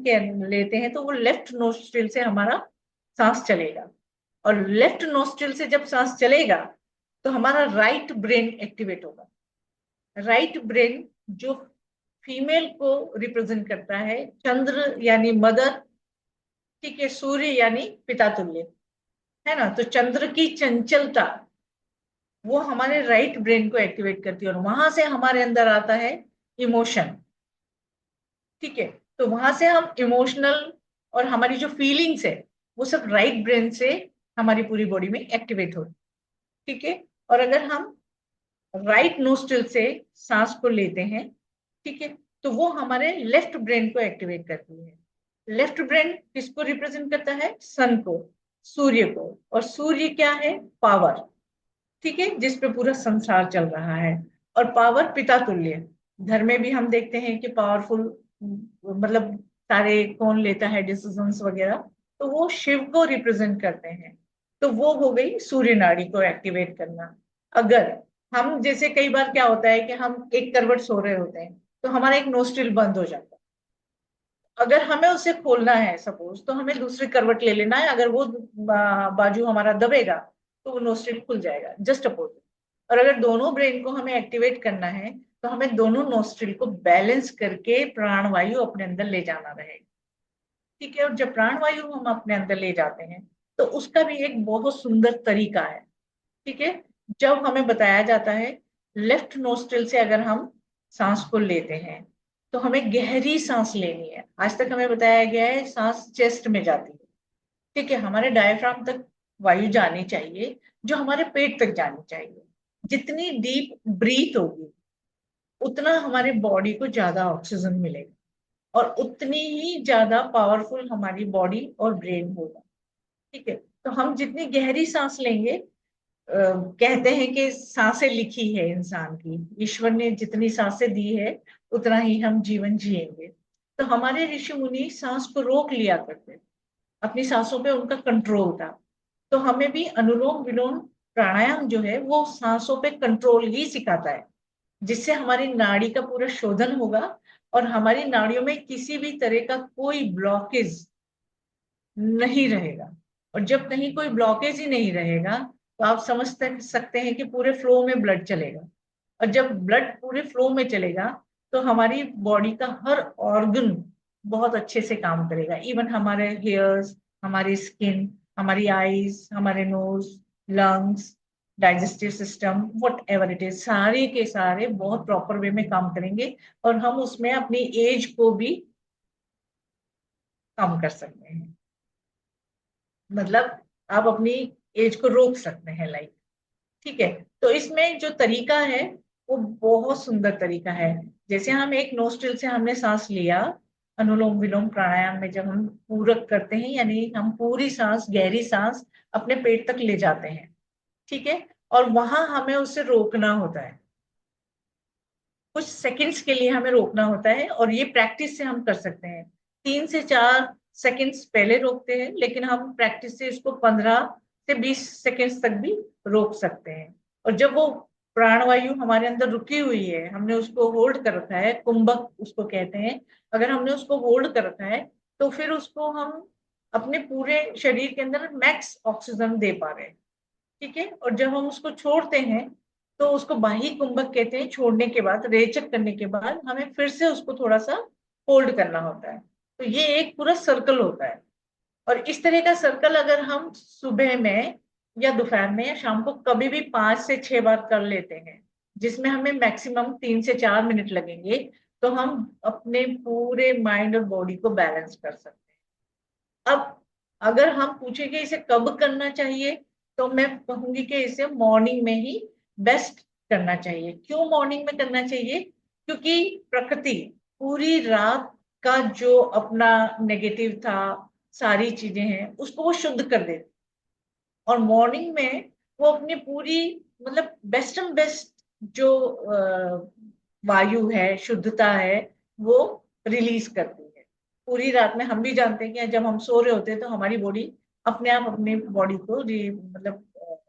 लेते हैं तो वो लेफ्ट नोस्ट्रिल से हमारा सांस चलेगा, और लेफ्ट नोस्ट्रिल से जब सांस चलेगा तो हमारा राइट ब्रेन एक्टिवेट होगा। राइट ब्रेन जो फीमेल को रिप्रेजेंट करता है, चंद्र यानी मदर, ठीक है, सूर्य यानी पिता तुल्य, है ना। तो चंद्र की चंचलता वो हमारे राइट ब्रेन को एक्टिवेट करती है और वहां से हमारे अंदर आता है इमोशन, ठीक है। तो वहां से हम इमोशनल और हमारी जो फीलिंग्स है वो सब राइट ब्रेन से हमारी पूरी बॉडी में एक्टिवेट होती है, ठीक है। और अगर हम राइट नोस्ट्रिल से सांस को लेते हैं, ठीक है, तो वो हमारे लेफ्ट ब्रेन को एक्टिवेट करती है। लेफ्ट ब्रेन किसको रिप्रेजेंट करता है? सन को, सूर्य को। और सूर्य क्या है? पावर, ठीक है, जिस पे पूरा संसार चल रहा है। और पावर पिता तुल्य। घर में भी हम देखते हैं कि पावरफुल, मतलब सारे कौन लेता है डिसीजंस वगैरह, तो वो शिव को रिप्रेजेंट करते हैं। तो वो हो गई सूर्य नाड़ी को एक्टिवेट करना। अगर हम, जैसे कई बार क्या होता है कि हम एक करवट सो रहे होते हैं तो हमारा एक नोस्ट्रिल बंद हो जाता है, अगर हमें उसे खोलना है सपोज, तो हमें दूसरी करवट ले लेना है। अगर वो बाजू हमारा दबेगा तो वो नोस्ट्रिल खुल जाएगा, जस्ट अपोजिट। और अगर दोनों ब्रेन को हमें एक्टिवेट करना है तो हमें दोनों नोस्ट्रिल को बैलेंस करके प्राणवायु अपने अंदर ले जाना रहेगा, ठीक है। और जब प्राणवायु हम अपने अंदर ले जाते हैं तो उसका भी एक बहुत सुंदर तरीका है, ठीक है। जब हमें बताया जाता है लेफ्ट नोस्ट्रिल से अगर हम सांस को लेते हैं तो हमें गहरी सांस लेनी है। आज तक हमें बताया गया है सांस चेस्ट में जाती है, ठीक है, हमारे डायफ्राम तक वायु जानी चाहिए, जो हमारे पेट तक जानी चाहिए। जितनी डीप ब्रीथ होगी उतना हमारे बॉडी को ज्यादा ऑक्सीजन मिलेगा और उतनी ही ज्यादा पावरफुल हमारी बॉडी और ब्रेन होगा, ठीक है। तो हम जितनी गहरी सांस लेंगे, कहते हैं कि सांसें लिखी है इंसान की, ईश्वर ने जितनी सांसें दी है उतना ही हम जीवन जिएंगे। तो हमारे ऋषि मुनि सांस को रोक लिया करते थे, अपनी सांसों पे उनका कंट्रोल था। तो हमें भी अनुलोम विलोम प्राणायाम जो है वो सांसों पे कंट्रोल ही सिखाता है, जिससे हमारी नाड़ी का पूरा शोधन होगा और हमारी नाड़ियों में किसी भी तरह का कोई ब्लॉकेज नहीं रहेगा। और जब कहीं कोई ब्लॉकेज ही नहीं रहेगा तो आप समझ सकते हैं कि पूरे फ्लो में ब्लड चलेगा। और जब ब्लड पूरे फ्लो में चलेगा तो हमारी बॉडी का हर ऑर्गन बहुत अच्छे से काम करेगा। इवन हमारे हेयर्स, हमारी स्किन, हमारी आईज, हमारे nose, lungs, digestive system, whatever it is, सारे के सारे बहुत प्रॉपर वे में काम करेंगे और हम उसमें अपनी एज को भी कम कर सकते हैं। मतलब आप अपनी एज को रोक सकते हैं, लाइक, ठीक है। तो इसमें जो तरीका है वो बहुत सुंदर तरीका है। जैसे हम एक नोस्ट्रिल से हमने सांस लिया, अनुलोम विलोम प्राणायाम में जब हम पूरक करते हैं, यानी हम पूरी सांस, गहरी सांस अपने पेट तक ले जाते हैं, ठीक है। और वहां हमें उसे रोकना होता है, कुछ सेकंड्स के लिए हमें रोकना होता है। और ये प्रैक्टिस से हम कर सकते हैं। 3 से 4 सेकंड्स पहले रोकते हैं, लेकिन हम प्रैक्टिस से इसको 15 से 20 सेकेंड्स तक भी रोक सकते हैं। और जब वो प्राणवायु हमारे अंदर रुकी हुई है, हमने उसको होल्ड कर रखा है, कुंभक उसको कहते हैं, अगर हमने उसको होल्ड कर रखा है तो फिर उसको हम अपने पूरे शरीर के अंदर मैक्स ऑक्सीजन दे पा रहे हैं। ठीक है। और जब हम उसको छोड़ते हैं तो उसको बाह्य कुंभक कहते हैं। छोड़ने के बाद, रेचक करने के बाद हमें फिर से उसको थोड़ा सा होल्ड करना होता है। तो ये एक पूरा सर्कल होता है। और इस तरह का सर्कल अगर हम सुबह में या दोपहर में या शाम को कभी भी 5 से 6 बार कर लेते हैं, जिसमें हमें मैक्सिमम 3 से 4 मिनट लगेंगे, तो हम अपने पूरे माइंड और बॉडी को बैलेंस कर सकते हैं। अब अगर हम पूछेंगे इसे कब करना चाहिए, तो मैं कहूंगी कि इसे मॉर्निंग में ही बेस्ट करना चाहिए। क्यों मॉर्निंग में करना चाहिए? क्योंकि प्रकृति पूरी रात का जो अपना नेगेटिव था, सारी चीजें हैं, उसको वो शुद्ध कर देती, और मॉर्निंग में वो अपनी पूरी मतलब बेस्ट एंड बेस्ट जो वायु है, शुद्धता है, वो रिलीज करती है। पूरी रात में हम भी जानते हैं कि जब हम सो रहे होते हैं तो हमारी बॉडी अपने आप अपने बॉडी को मतलब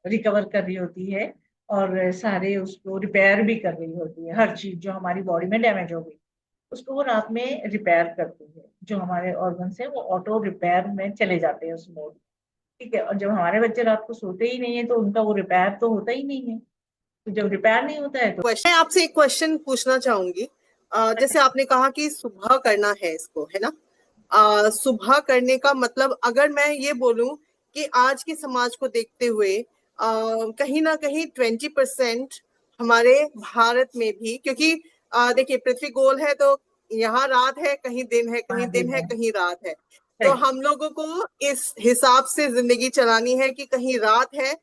रिकवर कर रही होती है, और सारे उसको रिपेयर भी कर रही होती है। हर चीज जो हमारी बॉडी में डैमेज हो गई उसको वो रात में रिपेयर करती है। जो हमारे ऑर्गन्स है वो ऑटो रिपेयर में चले जाते हैं उस मोड। ठीक है। और जब हमारे बच्चे रात को सोते ही नहीं है तो उनका वो रिपेयर तो होता ही नहीं है। तो जब रिपेयर नहीं होता है तो मैं आपसे एक क्वेश्चन पूछना चाहूंगी। जैसे आपने कहा कि सुबह करना है इसको, है ना? सुबह करने का मतलब, अगर मैं ये बोलूं कि आज के समाज को देखते हुए कहीं ना कहीं 20% हमारे भारत में भी, क्योंकि देखिए पृथ्वी गोल है, तो यहाँ रात है, कहीं दिन है, कहीं दिन है, कहीं रात है। तो हम लोगों को इस हिसाब से जिंदगी चलानी है कि कहीं रात है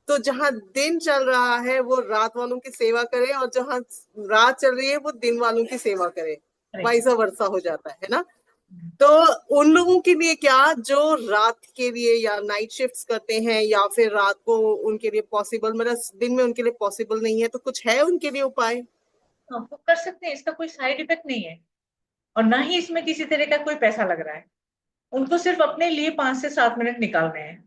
तो जहां दिन चल रहा है वो रात वालों की सेवा करे, और जहां रात चल रही है वो दिन वालों की सेवा करे, वाइस वर्सा हो जाता है ना? तो उन लोगों के लिए क्या, जो रात के लिए या नाइट शिफ्ट्स करते हैं, या फिर रात को उनके लिए पॉसिबल, मतलब दिन में उनके लिए पॉसिबल नहीं है, तो कुछ है उनके लिए उपाय? वो कर सकते हैं। इसका कोई साइड इफेक्ट नहीं है, और ना ही इसमें किसी तरह का कोई पैसा लग रहा है। उनको सिर्फ अपने लिए 5 से 7 मिनट निकालने हैं।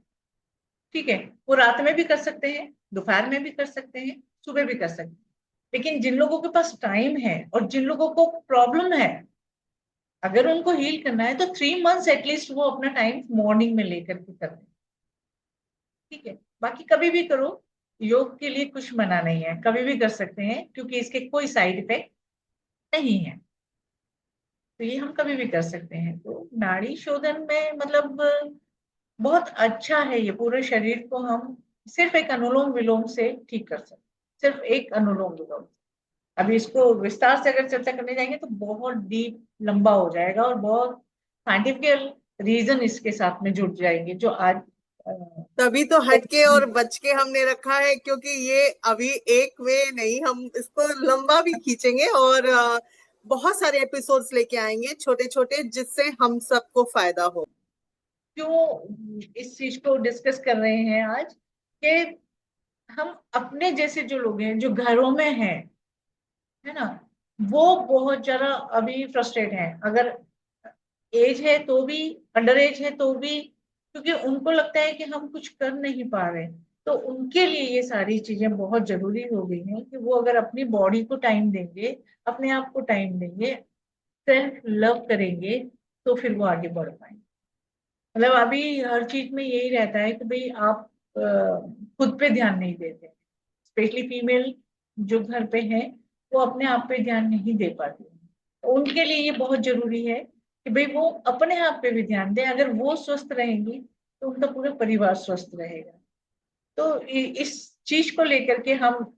ठीक है। वो रात में भी कर सकते हैं, दोपहर में भी कर सकते हैं, सुबह भी कर सकते हैं। लेकिन जिन लोगों के पास टाइम है और जिन लोगों को प्रॉब्लम है, अगर उनको हील करना है तो 3 मंथ्स एटलीस्ट वो अपना टाइम मॉर्निंग में लेकर के कर दें। ठीक है। बाकी कभी भी करो, योग के लिए कुछ मना नहीं है, कभी भी कर सकते हैं, क्योंकि इसके कोई साइड इफेक्ट नहीं है। तो ये हम कभी भी कर सकते हैं। तो नाड़ी शोधन में मतलब बहुत अच्छा है। ये पूरे शरीर को हम सिर्फ एक अनुलोम विलोम से ठीक कर सकते हैं, सिर्फ एक अनुलोम विलोम। अभी इसको विस्तार से अगर चर्चा करने जाएंगे तो बहुत डीप लंबा हो जाएगा, और बहुत साइंटिफिक रीजन इसके साथ में जुड़ जाएंगे, जो आज तभी तो हटके और बच के हमने रखा है, क्योंकि ये अभी एक वे नहीं, हम इसको लंबा भी खींचेंगे और बहुत सारे एपिसोड्स लेके आएंगे छोटे छोटे, जिससे हम सबको फायदा हो। क्यों इस चीज को डिस्कस कर रहे हैं आज? कि हम अपने जैसे जो लोग हैं जो घरों में हैं, है ना, वो बहुत ज्यादा अभी फ्रस्ट्रेट हैं। अगर एज है तो भी, अंडर एज है तो भी, क्योंकि उनको लगता है कि हम कुछ कर नहीं पा रहे। तो उनके लिए ये सारी चीजें बहुत जरूरी हो गई हैं कि वो अगर अपनी बॉडी को टाइम देंगे, अपने आप को टाइम देंगे, सेल्फ लव करेंगे, तो फिर वो आगे बढ़ पाएंगे। मतलब अभी हर चीज में यही रहता है कि भाई आप खुद पे ध्यान नहीं देते, स्पेशली फीमेल जो घर पे है, वो अपने आप पे ध्यान नहीं दे पाती। तो उनके लिए ये बहुत जरूरी है कि भाई वो अपने आप पे भी ध्यान दें। अगर वो स्वस्थ रहेंगी तो उनका पूरा परिवार स्वस्थ रहेगा। तो इस चीज को लेकर के हम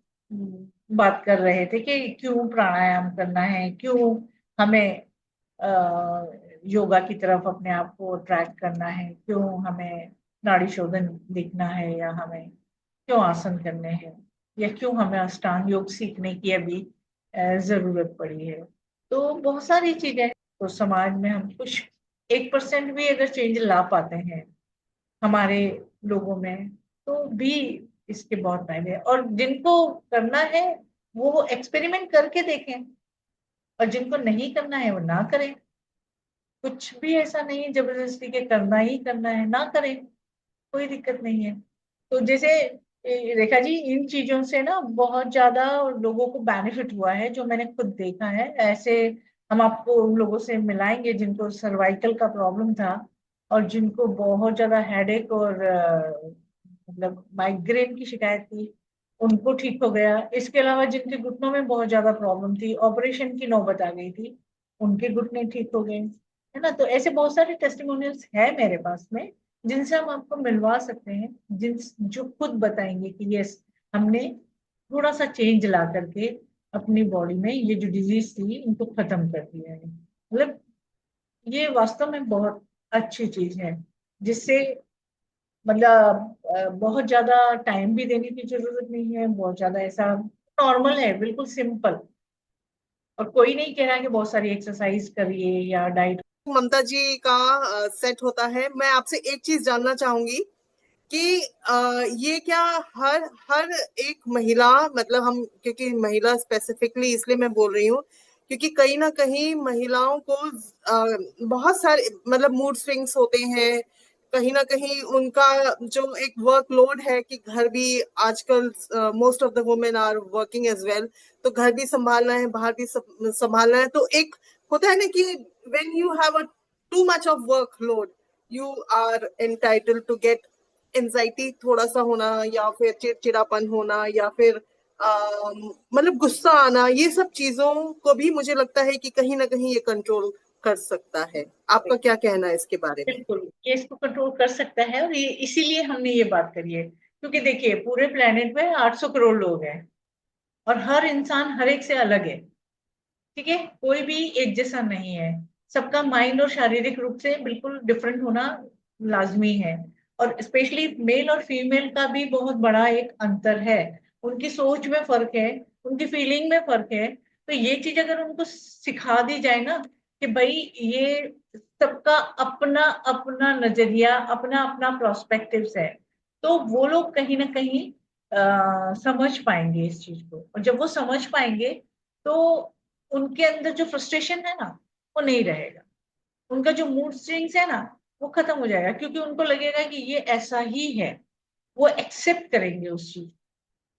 बात कर रहे थे कि क्यों प्राणायाम करना है, क्यों हमें योगा की तरफ अपने आप को ट्रैक करना है, क्यों हमें नाड़ी शोधन देखना है, या हमें क्यों आसन करने हैं, या क्यों हमें अष्टांग योग सीखने की अभी जरूरत पड़ी है। तो बहुत सारी चीजें। तो समाज में हम कुछ 1% भी अगर चेंज ला पाते हैं हमारे लोगों में, तो भी इसके बहुत फायदे हैं। और जिनको करना है वो एक्सपेरिमेंट करके देखें, और जिनको नहीं करना है वो ना करें। कुछ भी ऐसा नहीं है जबरदस्ती के करना ही करना है, ना करें, कोई दिक्कत नहीं है। तो जैसे रेखा जी, इन चीजों से ना बहुत ज्यादा लोगों को बेनिफिट हुआ है, जो मैंने खुद देखा है। ऐसे हम आपको उन लोगों से मिलाएंगे जिनको सर्वाइकल का प्रॉब्लम था, और जिनको बहुत ज्यादा हेडेक और मतलब माइग्रेन की शिकायत थी, उनको ठीक हो गया। इसके अलावा जिनके घुटनों में बहुत ज्यादा प्रॉब्लम थी, ऑपरेशन की नौबत आ गई थी, उनके घुटने ठीक हो गए, है ना। तो ऐसे बहुत सारे टेस्टिमोनियल्स है मेरे पास में, जिनसे हम आपको मिलवा सकते हैं, जिन जो खुद बताएंगे कि यस, हमने थोड़ा सा चेंज ला करके अपनी बॉडी में ये जो डिजीज थी इनको खत्म कर दिया है। मतलब ये वास्तव में बहुत अच्छी चीज है, जिससे मतलब बहुत ज्यादा टाइम भी देने की जरूरत नहीं है, बहुत ज्यादा ऐसा नॉर्मल है, बिल्कुल सिंपल। और कोई नहीं कह रहा कि बहुत सारी एक्सरसाइज करिए या डाइट। ममता जी का सेट होता है। मैं आपसे एक चीज जानना चाहूंगी कि ये क्या हर हर एक महिला, मतलब हम क्योंकि महिला स्पेसिफिकली इसलिए मैं बोल रही हूँ क्योंकि कहीं ना कहीं महिलाओं को बहुत सारे मतलब मूड स्विंग्स होते हैं, कहीं ना कहीं उनका जो एक वर्कलोड है कि घर भी आजकल most of the women are working as well, तो घर भी संभालना है, बाहर भी संभालना है, तो एक होता है ना कि when you have a too much of workload you are entitled to get anxiety थोड़ा सा होना, या फिर चिड़चिड़ापन होना, या फिर मतलब गुस्सा आना, ये सब चीजों को भी मुझे लगता है कि कहीं ना कहीं ये कंट्रोल कर सकता है। आपका क्या कहना है इसके बारे में? बिल्कुल, ये इसको कंट्रोल कर सकता है, और ये इसीलिए हमने ये बात करी है, क्योंकि देखिए पूरे प्लेनेट में 800 करोड़ लोग हैं, और हर इंसान हर एक से अलग है। ठीक है, कोई भी एक जैसा नहीं है। सबका माइंड और शारीरिक रूप से बिल्कुल डिफरेंट होना लाजमी है। और स्पेशली मेल और फीमेल का भी बहुत बड़ा एक अंतर है। उनकी सोच में फर्क है, उनकी फीलिंग में फर्क है। तो ये चीज अगर उनको सिखा दी जाए ना, कि भाई ये सबका अपना अपना नजरिया, अपना अपना प्रोस्पेक्टिव्स है, तो वो लोग कहीं ना कहीं समझ पाएंगे इस चीज को। और जब वो समझ पाएंगे, तो उनके अंदर जो फ्रस्ट्रेशन है ना, वो नहीं रहेगा। उनका जो मूड स्विंग्स है ना, वो खत्म हो जाएगा, क्योंकि उनको लगेगा कि ये ऐसा ही है। वो एक्सेप्ट करेंगे उस चीज,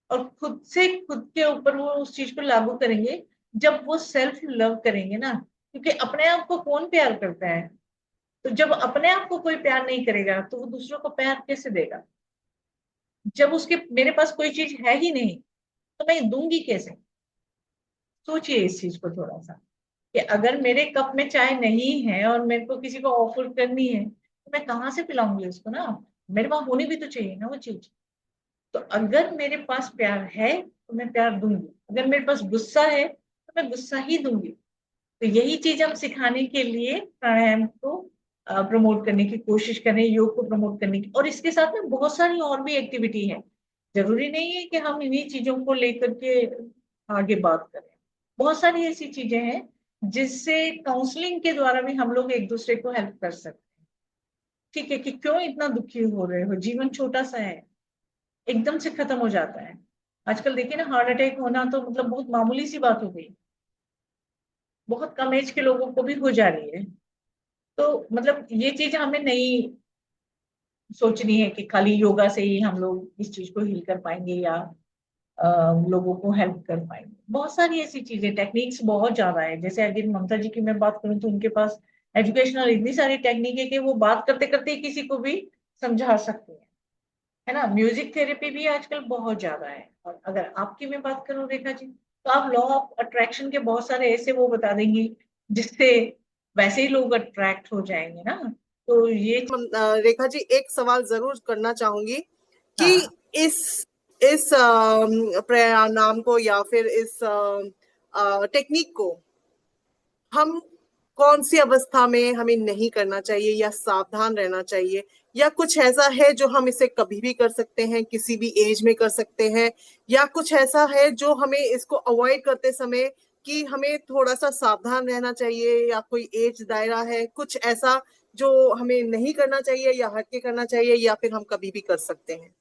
और खुद से खुद के ऊपर वो उस चीज को लागू करेंगे। जब वो सेल्फ लव करेंगे ना, क्योंकि अपने आप को कौन प्यार करता है? तो जब अपने आप को कोई प्यार नहीं करेगा, तो वो दूसरों को प्यार कैसे देगा? जब उसके मेरे पास कोई चीज है ही नहीं, तो मैं दूंगी कैसे? सोचिए इस चीज को थोड़ा सा, कि अगर मेरे कप में चाय नहीं है और मेरे को किसी को ऑफर करनी है, तो मैं कहाँ से पिलाऊंगी उसको ना? मेरे पास होनी भी तो चाहिए ना वो चीज। तो अगर मेरे पास प्यार है, तो मैं प्यार दूंगी। अगर मेरे पास गुस्सा है, तो मैं गुस्सा ही दूंगी। तो यही चीज हम सिखाने के लिए प्राणायाम को प्रमोट करने की कोशिश करें, योग को प्रमोट करने की। और इसके साथ में बहुत सारी और भी एक्टिविटी है। जरूरी नहीं है कि हम इन्हीं चीजों को लेकर के आगे बात करें। बहुत सारी ऐसी चीजें हैं जिससे काउंसलिंग के द्वारा भी हम लोग एक दूसरे को हेल्प कर सकते हैं। ठीक है, कि क्यों इतना दुखी हो रहे हो, जीवन छोटा सा है, एकदम से खत्म हो जाता है। आजकल देखिए ना, हार्ट अटैक होना तो मतलब बहुत मामूली सी बात हो गई। बहुत कम एज के लोगों को भी हो जा रही है। तो मतलब ये चीज हमें नहीं सोचनी है कि खाली योगा से ही हम लोग इस चीज को हील कर पाएंगे, या लोगों को हेल्प कर पाएंगे। बहुत सारी ऐसी चीजें, टेक्निक्स बहुत ज्यादा है। जैसे अगर ममता जी की मैं बात करूं, तो उनके पास एजुकेशनल इतनी सारी टेक्निक है कि वो बात करते करते ही किसी को भी समझा सकते हैं, है ना। म्यूजिक थेरेपी भी आजकल बहुत ज्यादा है। और अगर आपकी मैं बात करूं रेखा जी, तो आप लॉ ऑफ अट्रैक्शन के बहुत सारे ऐसे वो बता देंगी, जिससे वैसे ही लोग अट्रैक्ट हो जाएंगे ना। तो ये। रेखा जी, एक सवाल जरूर करना चाहूंगी कि हाँ। इस प्राणायाम को या फिर इस टेक्निक को हम कौन सी अवस्था में हमें नहीं करना चाहिए या सावधान रहना चाहिए, या कुछ ऐसा है जो हम इसे कभी भी कर सकते हैं, किसी भी एज में कर सकते हैं, या कुछ ऐसा है जो हमें इसको अवॉइड करते समय कि हमें थोड़ा सा सावधान रहना चाहिए, या कोई एज दायरा है कुछ ऐसा जो हमें नहीं करना चाहिए या हट के करना चाहिए, या फिर हम कभी भी कर सकते हैं?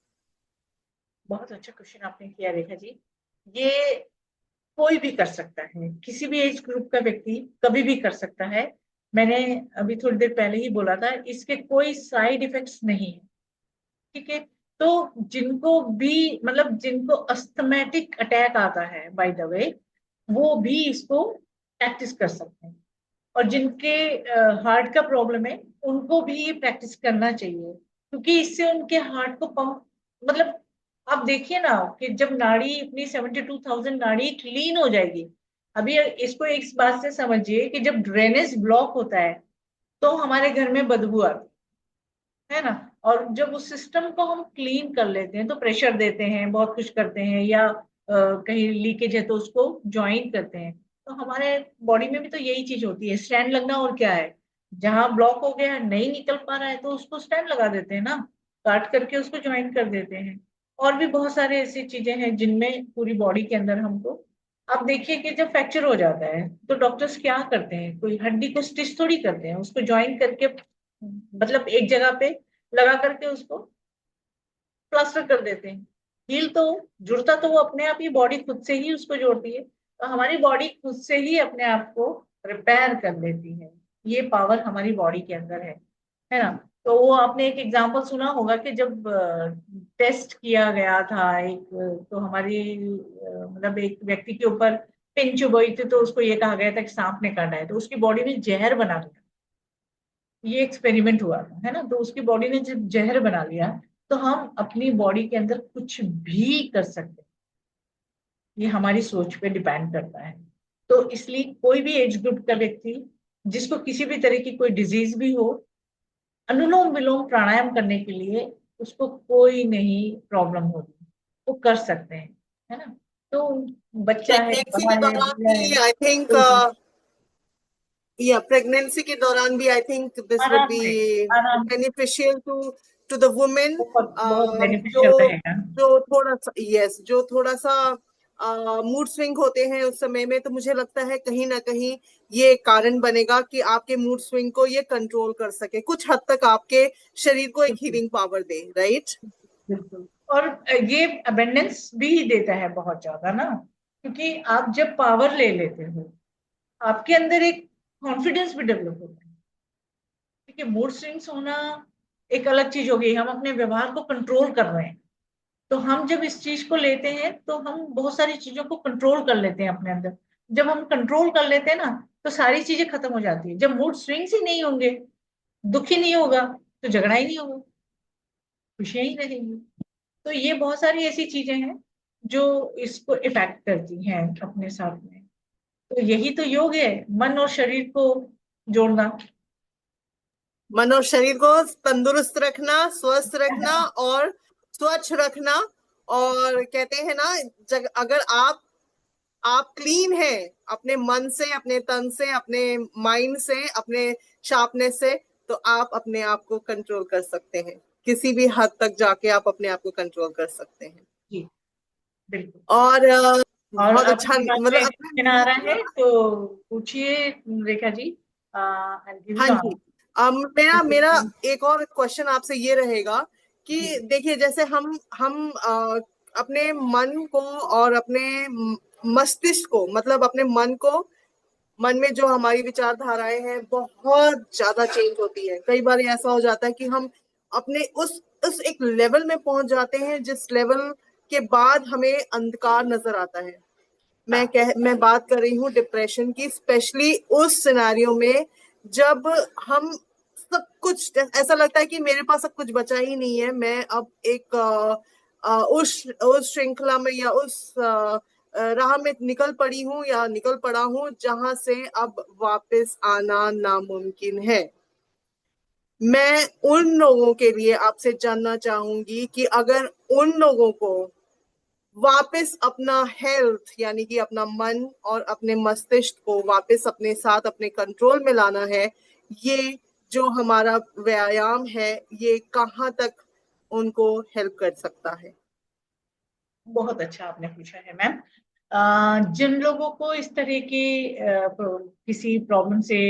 बहुत अच्छा क्वेश्चन आपने किया रेखा जी। ये कोई भी कर सकता है, किसी भी एज ग्रुप का व्यक्ति कभी भी कर सकता है। मैंने अभी थोड़ी देर पहले ही बोला था, इसके कोई साइड इफेक्ट्स नहीं है। ठीक है, तो जिनको भी मतलब जिनको अस्थमेटिक अटैक आता है बाय द वे, वो भी इसको प्रैक्टिस कर सकते हैं। और जिनके हार्ट का प्रॉब्लम है उनको भी ये प्रैक्टिस करना चाहिए, क्योंकि इससे उनके हार्ट को पंप, मतलब आप देखिए ना कि जब नाड़ी अपनी 72,000 नाड़ी क्लीन हो जाएगी। अभी इसको एक बात से समझिए कि जब ड्रेनेज ब्लॉक होता है तो हमारे घर में बदबू आती है ना। और जब उस सिस्टम को हम क्लीन कर लेते हैं तो प्रेशर देते हैं, बहुत कुछ करते हैं, या कहीं लीकेज है तो उसको ज्वाइन करते हैं। तो हमारे बॉडी में भी तो यही चीज होती है, स्टैंड लगना, और क्या है। जहां ब्लॉक हो गया है, नहीं निकल पा रहा है, तो उसको स्टैंड लगा देते हैं ना, काट करके उसको ज्वाइन कर देते हैं। और भी बहुत सारे ऐसी चीजें हैं जिनमें पूरी बॉडी के अंदर हमको, आप देखिए कि जब फ्रैक्चर हो जाता है तो डॉक्टर्स क्या करते हैं, कोई हड्डी को स्टिच थोड़ी करते हैं, उसको ज्वाइन करके मतलब एक जगह पे लगा करके उसको प्लास्टर कर देते हैं। हील तो जुड़ता तो वो अपने आप ही बॉडी खुद से ही उसको जोड़ती है। तो हमारी बॉडी खुद से ही अपने आप को रिपेयर कर लेती है। ये पावर हमारी बॉडी के अंदर है ना। तो वो आपने एक एग्जांपल सुना होगा कि जब टेस्ट किया गया था एक, तो हमारी मतलब एक व्यक्ति के ऊपर पिन चुभई थी, तो उसको ये कहा गया था कि सांप ने काटा है, तो उसकी बॉडी में जहर बना लिया। ये एक्सपेरिमेंट हुआ था, है ना। तो उसकी बॉडी ने जब जहर बना लिया, तो हम अपनी बॉडी के अंदर कुछ भी कर सकते हैं। ये हमारी सोच पे डिपेंड करता है। तो इसलिए कोई भी एज ग्रुप का व्यक्ति जिसको किसी भी तरह की कोई डिजीज भी हो, अनुलोम विलोम प्राणायाम करने के लिए उसको कोई नहीं प्रॉब्लम होती, वो कर सकते हैं, है ना। तो बच्चा है, प्रेगनेंसी बड़ा के है, दौरान बूढ़ा है, भी आई थिंक, कोई भी या प्रेगनेंसी के दौरान भी आई थिंक दिस वुड आराम बी से, आराम से, beneficial to to the women, बहुत बहुत जो बेनिफिशियल रहेगा। जो थोड़ा सा, यस, जो थोड़ा सा मूड स्विंग होते हैं उस समय में, तो मुझे लगता है कहीं ना कहीं ये कारण बनेगा कि आपके मूड स्विंग को ये कंट्रोल कर सके, कुछ हद तक आपके शरीर को एक बिल्कुल, हीलिंग पावर दे, राइट। बिल्कुल। और ये अबेंडेंस भी देता है बहुत ज्यादा ना, क्योंकि आप जब पावर ले लेते हो, आपके अंदर एक कॉन्फिडेंस भी डेवलप होता है। ठीक है, मूड स्विंग्स होना एक अलग चीज हो गई, हम अपने व्यवहार को कंट्रोल कर रहे हैं। तो हम जब इस चीज को लेते हैं तो हम बहुत सारी चीजों को कंट्रोल कर लेते हैं अपने अंदर। जब हम कंट्रोल कर लेते हैं ना, तो सारी चीजें खत्म हो जाती है। जब मूड स्विंग्स ही नहीं होंगे, दुख ही नहीं होगा, तो झगड़ा ही नहीं होगा, खुशियां ही रहेंगी। तो ये बहुत सारी ऐसी चीजें हैं जो इसको इफेक्ट करती हैं अपने साथ में। तो यही तो योग है, मन और शरीर को जोड़ना। मन और शरीर को तंदुरुस्त रखना, स्वस्थ रखना और स्वच्छ रखना। और कहते हैं ना, अगर आप क्लीन है अपने मन से, अपने तन से, अपने माइंड से, अपने शार्पनेस से, तो आप अपने आप को कंट्रोल कर सकते हैं। किसी भी हद तक जाके आप अपने आप को कंट्रोल कर सकते हैं। जी, बिल्कुल। और और बहुत आपके अच्छा, दिमाग मतलब में क्वेश्चन आ रहा है तो पूछिए रेखा जी। I'll give हाँ you जी। मेरा मेरा answer। एक और क्वेश्चन आपसे ये रहेगा कि जी, देखिए, जैसे हम अपने मन को और अपने मस्तिष्क को, मतलब अपने मन में जो हमारी विचारधाराएं हैं बहुत ज्यादा चेंज होती है। कई बार ऐसा हो जाता है कि हम अपने उस एक लेवल में पहुंच जाते हैं जिस लेवल के बाद हमें अंधकार नजर आता है। हाँ, मैं बात कर रही हूँ डिप्रेशन की, स्पेशली उस सिनेरियो में जब हम सब कुछ, ऐसा लगता है कि मेरे पास अब कुछ बचा ही नहीं है। मैं अब एक उस श्रृंखला में या उस राह में निकल पड़ी हूँ या निकल पड़ा हूँ जहां से अब वापस आना नामुमकिन है। मैं उन लोगों के लिए आपसे जानना चाहूंगी कि अगर उन लोगों को वापस अपना हेल्थ, यानी कि अपना मन और अपने मस्तिष्क को वापस अपने साथ, अपने कंट्रोल में लाना है, ये जो हमारा व्यायाम है, ये कहाँ तक उनको हेल्प कर सकता है। बहुत अच्छा आपने पूछा है मैम। जिन लोगों को इस तरह की किसी प्रॉब्लम से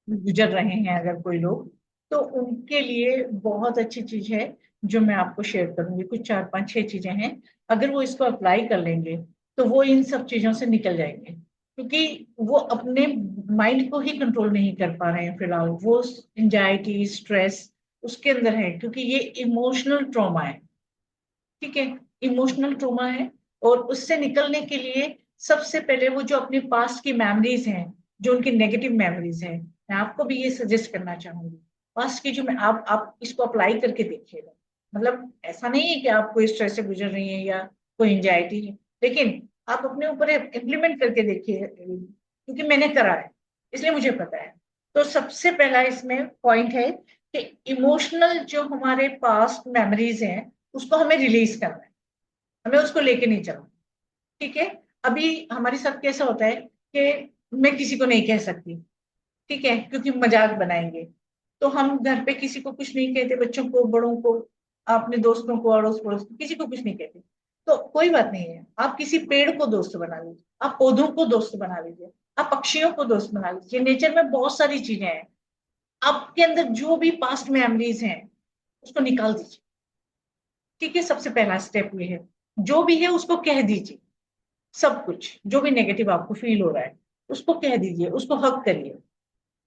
गुजर रहे हैं अगर कोई लोग, तो उनके लिए बहुत अच्छी चीज है जो मैं आपको शेयर करूंगी। कुछ 4 5 6 चीजें हैं, अगर वो इसको अप्लाई कर लेंगे तो वो इन सब चीजों से निकल जाएंगे। क्योंकि वो अपने माइंड को ही कंट्रोल नहीं कर पा रहे हैं फिलहाल। वो एंजाइटी, स्ट्रेस, उसके अंदर है, क्योंकि ये इमोशनल ट्रॉमा है। ठीक है, इमोशनल ट्रॉमा है। और उससे निकलने के लिए सबसे पहले वो जो अपने पास्ट की मेमोरीज हैं, जो उनकी नेगेटिव मेमोरीज हैं, मैं आपको भी ये सजेस्ट करना चाहूंगी। पास्ट की जो मैं आप इसको अप्लाई करके देखिएगा। मतलब ऐसा नहीं है कि आप कोई स्ट्रेस से गुजर रही हैं या कोई एंजाइटी है, लेकिन आप अपने ऊपर इम्प्लीमेंट करके देखिए, क्योंकि मैंने करा है इसलिए मुझे पता है। तो सबसे पहला इसमें पॉइंट है कि इमोशनल जो हमारे पास्ट मेमोरीज हैं उसको हमें रिलीज करना है, हमें उसको लेके नहीं चलना। ठीक है, अभी हमारे साथ कैसा होता है कि मैं किसी को नहीं कह सकती, ठीक है, क्योंकि मजाक बनाएंगे। तो हम घर पे किसी को कुछ नहीं कहते, बच्चों को, बड़ों को, अपने दोस्तों को, अड़ोस पड़ोस को, किसी को कुछ नहीं कहते। तो कोई बात नहीं है, आप किसी पेड़ को दोस्त बना लीजिए, आप पौधों को दोस्त बना लीजिए, आप पक्षियों को दोस्त बना लीजिए। नेचर में बहुत सारी चीजें हैं, आपके अंदर जो भी पास्ट मेमोरीज हैं उसको निकाल दीजिए। ठीक है, सबसे पहला स्टेप ये है, जो भी है उसको कह दीजिए। सब कुछ जो भी नेगेटिव आपको फील हो रहा है उसको कह दीजिए, उसको हक करिए,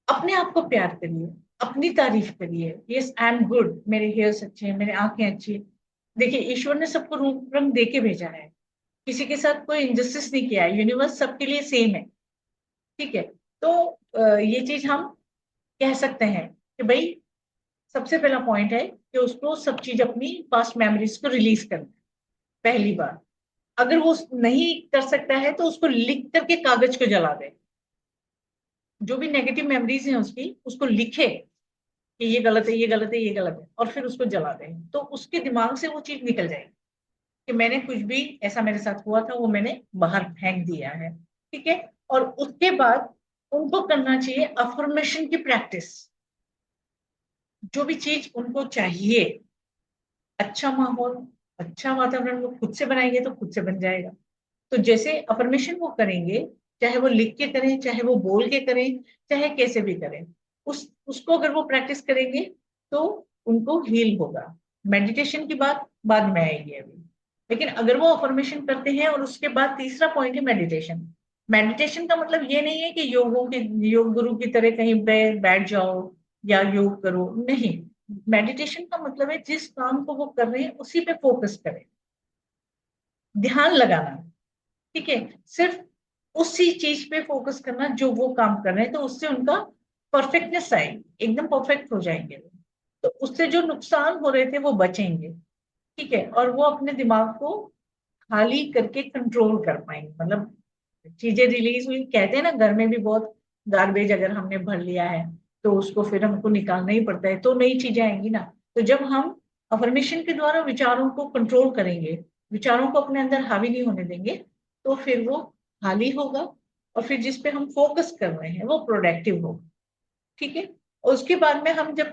अपने आप को प्यार करिए, अपनी तारीफ करिए। यस, आई एम गुड, मेरे हेयर्स अच्छे हैं, मेरी आंखें अच्छी हैं। देखिए, ईश्वर ने सबको रूप रंग दे के भेजा है, किसी के साथ कोई इंजस्टिस नहीं किया है, यूनिवर्स सबके लिए सेम है। ठीक है, तो ये चीज हम कह सकते हैं कि भाई सबसे पहला पॉइंट है कि उसको सब चीज अपनी पास्ट मेमोरीज को रिलीज करना है, पहली बार। अगर वो नहीं कर सकता है तो उसको लिख करके कागज को जला दे, जो भी नेगेटिव मेमोरीज हैं उसकी, उसको लिखे कि ये गलत है, ये गलत है, ये गलत है, और फिर उसको जला दें, तो उसके दिमाग से वो चीज निकल जाएगी कि मैंने कुछ भी ऐसा मेरे साथ हुआ था वो मैंने बाहर फेंक दिया है। ठीक है, और उसके बाद उनको करना चाहिए अफर्मेशन की प्रैक्टिस। जो भी चीज उनको चाहिए, अच्छा माहौल, अच्छा वातावरण, वो खुद से बनाएंगे तो खुद से बन जाएगा। तो जैसे अफर्मेशन वो करेंगे, चाहे वो लिख के करें, चाहे वो बोल के करें, चाहे कैसे भी करें, उसको अगर वो प्रैक्टिस करेंगे तो उनको हील होगा। मेडिटेशन की बात बाद में आएगी अभी, लेकिन अगर वो अफर्मेशन करते हैं, और उसके बाद तीसरा पॉइंट है मेडिटेशन। मेडिटेशन का मतलब ये नहीं है कि योग गुरु की तरह कहीं पे बैठ जाओ या योग करो, नहीं। मेडिटेशन का मतलब है जिस काम को वो कर रहे हैं उसी पे फोकस करें, ध्यान लगाना। ठीक है, सिर्फ उसी चीज पे फोकस करना जो वो काम कर रहे हैं, तो उससे उनका परफेक्टनेस आएगी, एकदम परफेक्ट हो जाएंगे वो। तो उससे जो नुकसान हो रहे थे वो बचेंगे। ठीक है, और वो अपने दिमाग को खाली करके कंट्रोल कर पाएंगे। मतलब चीजें रिलीज हुई, कहते हैं ना, घर में भी बहुत गार्बेज अगर हमने भर लिया है तो उसको फिर हमको निकालना ही पड़ता है, तो नई चीजें आएंगी ना। तो जब हम अफर्मेशन के द्वारा विचारों को कंट्रोल करेंगे, विचारों को अपने अंदर हावी नहीं होने देंगे, तो फिर वो खाली होगा, और फिर जिस पे हम फोकस कर रहे हैं वो प्रोडक्टिव होगा। ठीक है, और उसके बाद में हम जब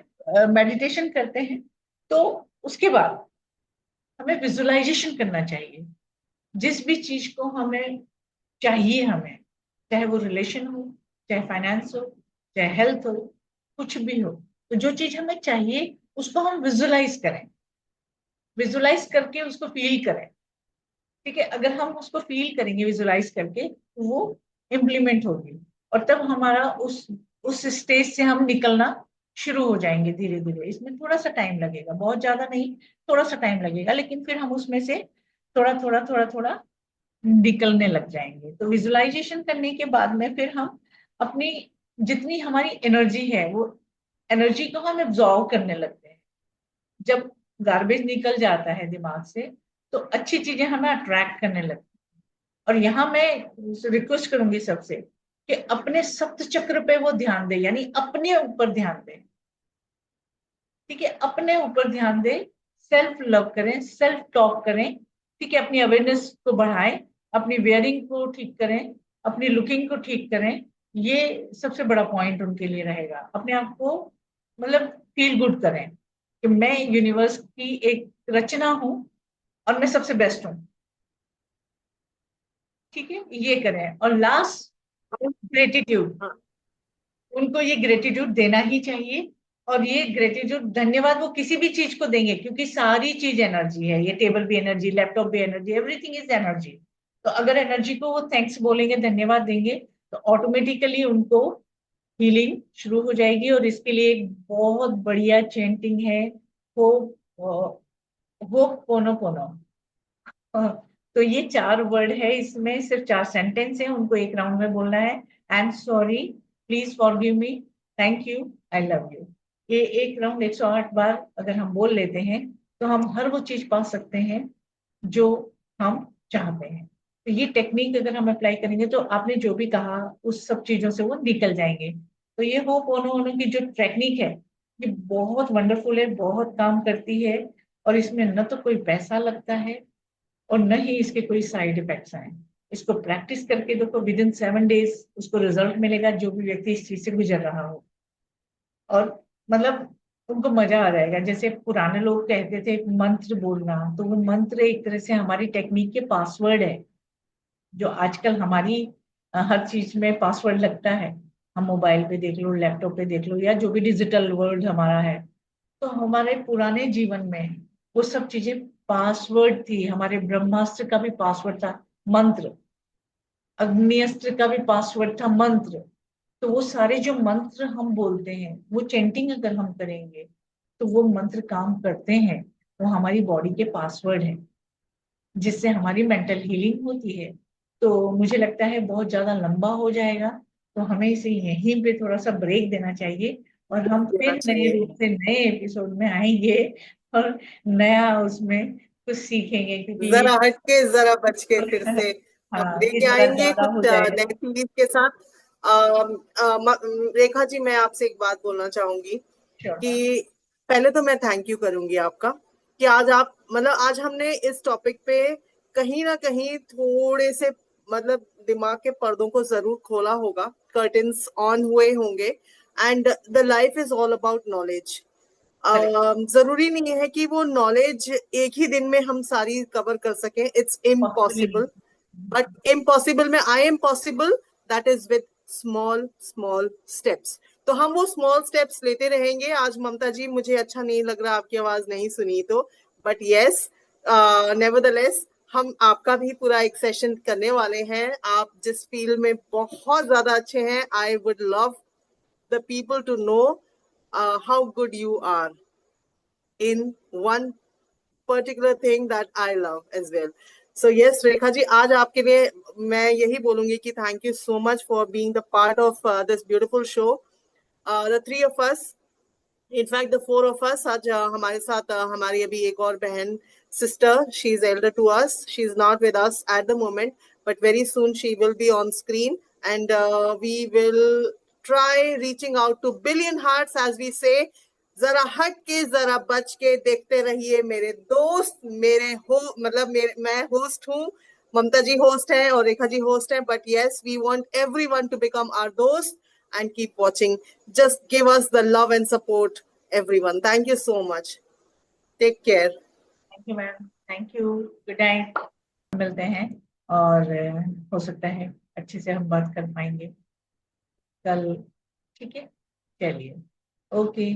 मेडिटेशन करते हैं तो उसके बाद हमें विजुअलाइजेशन करना चाहिए। जिस भी चीज को हमें चाहिए, हमें, चाहे वो रिलेशन हो, चाहे फाइनेंस हो, चाहे हेल्थ हो, कुछ भी हो, तो जो चीज हमें चाहिए उसको हम विजुअलाइज करें, विजुअलाइज करके उसको फील करें। ठीक है, अगर हम उसको फील करेंगे विजुअलाइज करके तो वो इम्प्लीमेंट होगी, और तब हमारा उस स्टेज से हम निकलना शुरू हो जाएंगे धीरे धीरे। इसमें थोड़ा सा टाइम लगेगा, बहुत ज्यादा नहीं, थोड़ा सा टाइम लगेगा, लेकिन फिर हम उसमें से थोड़ा थोड़ा थोड़ा थोड़ा निकलने लग जाएंगे। तो विजुअलाइजेशन करने के बाद में फिर हम अपनी जितनी हमारी एनर्जी है वो एनर्जी को हम एब्जॉर्व करने लगते हैं। जब गार्बेज निकल जाता है दिमाग से तो अच्छी चीजें हमें अट्रैक्ट करने लगती हैं। और यहाँ मैं रिक्वेस्ट करूंगी सबसे कि अपने सप्त चक्र पे वो ध्यान दे, यानी अपने ऊपर ध्यान दे। ठीक है, अपने ऊपर ध्यान दे, सेल्फ लव करें, सेल्फ टॉक करें। ठीक है, अपनी अवेयरनेस को बढ़ाएं, अपनी वेयरिंग को ठीक करें, अपनी लुकिंग को ठीक करें। ये सबसे बड़ा पॉइंट उनके लिए रहेगा। अपने आप को मतलब फील गुड करें कि मैं यूनिवर्स की एक रचना हूं और मैं सबसे बेस्ट हूँ। ठीक है, ये करें। और लास्ट, ग्रेटिट्यूड। उनको ये ग्रेटिट्यूड देना ही चाहिए। और ये ग्रेटिट्यूड, धन्यवाद वो किसी भी चीज को देंगे, क्योंकि सारी चीज एनर्जी है। ये टेबल भी एनर्जी, लैपटॉप भी एनर्जी, एवरीथिंग इज एनर्जी। तो अगर एनर्जी को वो थैंक्स बोलेंगे, धन्यवाद देंगे, तो ऑटोमेटिकली उनको हीलिंग शुरू हो जाएगी। और इसके लिए एक बहुत बढ़िया चैंटिंग है, होप होप पोनो पोनो। तो ये 4 वर्ड है, इसमें सिर्फ 4 सेंटेंस है, उनको एक राउंड में बोलना है। I am sorry, please forgive me, thank you, I love you. ये एक राउंड 108 बार अगर हम बोल लेते हैं तो हम हर वो चीज पा सकते हैं जो हम चाहते हैं। तो ये टेक्निक अगर हम अप्लाई करेंगे तो आपने जो भी कहा उस सब चीजों से वो निकल जाएंगे। तो ये होप ओनो ओनो की जो टेक्निक है ये बहुत वंडरफुल है, बहुत काम करती है। और इसमें न तो कोई पैसा लगता है और न ही इसके कोई साइड इफेक्ट्स आए। इसको प्रैक्टिस करके देखो, विद इन 7 डेज उसको रिजल्ट मिलेगा, जो भी व्यक्ति इस चीज से गुजर रहा हो। और मतलब उनको मजा आ जाएगा। जैसे पुराने लोग कहते थे मंत्र बोलना, तो वो मंत्र एक तरह से हमारी टेक्निक के पासवर्ड है, जो आजकल हमारी हर चीज में पासवर्ड लगता है। हम मोबाइल पे देख लो, लैपटॉप पे देख लो, या जो भी डिजिटल वर्ल्ड हमारा है, तो हमारे पुराने जीवन में वो सब चीजें पासवर्ड थी। हमारे ब्रह्मास्त्र का भी पासवर्ड था मंत्र, अग्निअस्त्र का भी पासवर्ड था मंत्र। तो वो सारे जो मंत्र हम बोलते हैं, वो चैंटिंग अगर हम करेंगे तो वो मंत्र काम करते हैं। वो हमारी बॉडी के पासवर्ड है, जिससे हमारी मेंटल हीलिंग होती है। तो मुझे लगता है बहुत ज्यादा लंबा हो जाएगा, तो हमें इसे यहीं पे थोड़ा सा ब्रेक देना चाहिए। और हम देना फिर नए चाहिए। रूप से नए एपिसोड में आएंगे और नया उसमें कुछ सीखेंगे, क्योंकि ये जरा हटके जरा बच के फिर से हम हाँ, ये लेके जरा आएंगे ज्यादा हो कुछ जाएगा। नए सीरीज के साथ। रेखा जी, मैं आपसे एक बात बोलना चाहूंगी श्योर कि मैम। पहले तो मैं थैंक यू करूंगी आपका कि आज आप मतलब आज हमने इस टॉपिक पे कहीं ना कहीं थोड़े से मतलब दिमाग के पर्दों को जरूर खोला होगा, कर्टन्स ऑन हुए होंगे। And the life is all about knowledge. Correct. जरूरी नहीं है कि वो नॉलेज एक ही दिन में हम सारी कवर कर सकें, it's possible. Impossible. But impossible में I am possible, that is with small small steps. तो हम वो स्मॉल स्टेप्स लेते रहेंगे। आज ममता जी, मुझे अच्छा नहीं लग रहा आपकी आवाज नहीं सुनी तो, बट यस, नेवरदलेस हम आपका भी पूरा एक सेशन करने वाले हैं। आप जिस फील्ड में बहुत ज्यादा अच्छे हैं, I would love the people to know how good you are in one particular thing that I love as well. So yes, Rekha ji, आज आपके लिए मैं यही बोलूंगी कि thank you so much for being the part of this beautiful show. The 3 of us, in fact the 4 of us, आज हमारे साथ हमारी अभी एक और बहन, sister, she is elder to us. She is not with us at the moment, but very soon she will be on screen, and we will try reaching out to billion hearts, as we say. जरा हट के जरा बच के देखते रहिए मेरे दोस्त, मेरे हो मतलब मैं होस्ट हूँ, ममता जी होस्ट है और रेखा जी होस्ट है, but yes, we want everyone to become our दोस्त and keep watching. Just give us the love and support, everyone. Thank you so much. Take care. Thank you ma'am, thank you, good night. मिलते हैं और हो सकता है अच्छे से हम बात कर पाएंगे कल। ठीक है, चलिए, ओके।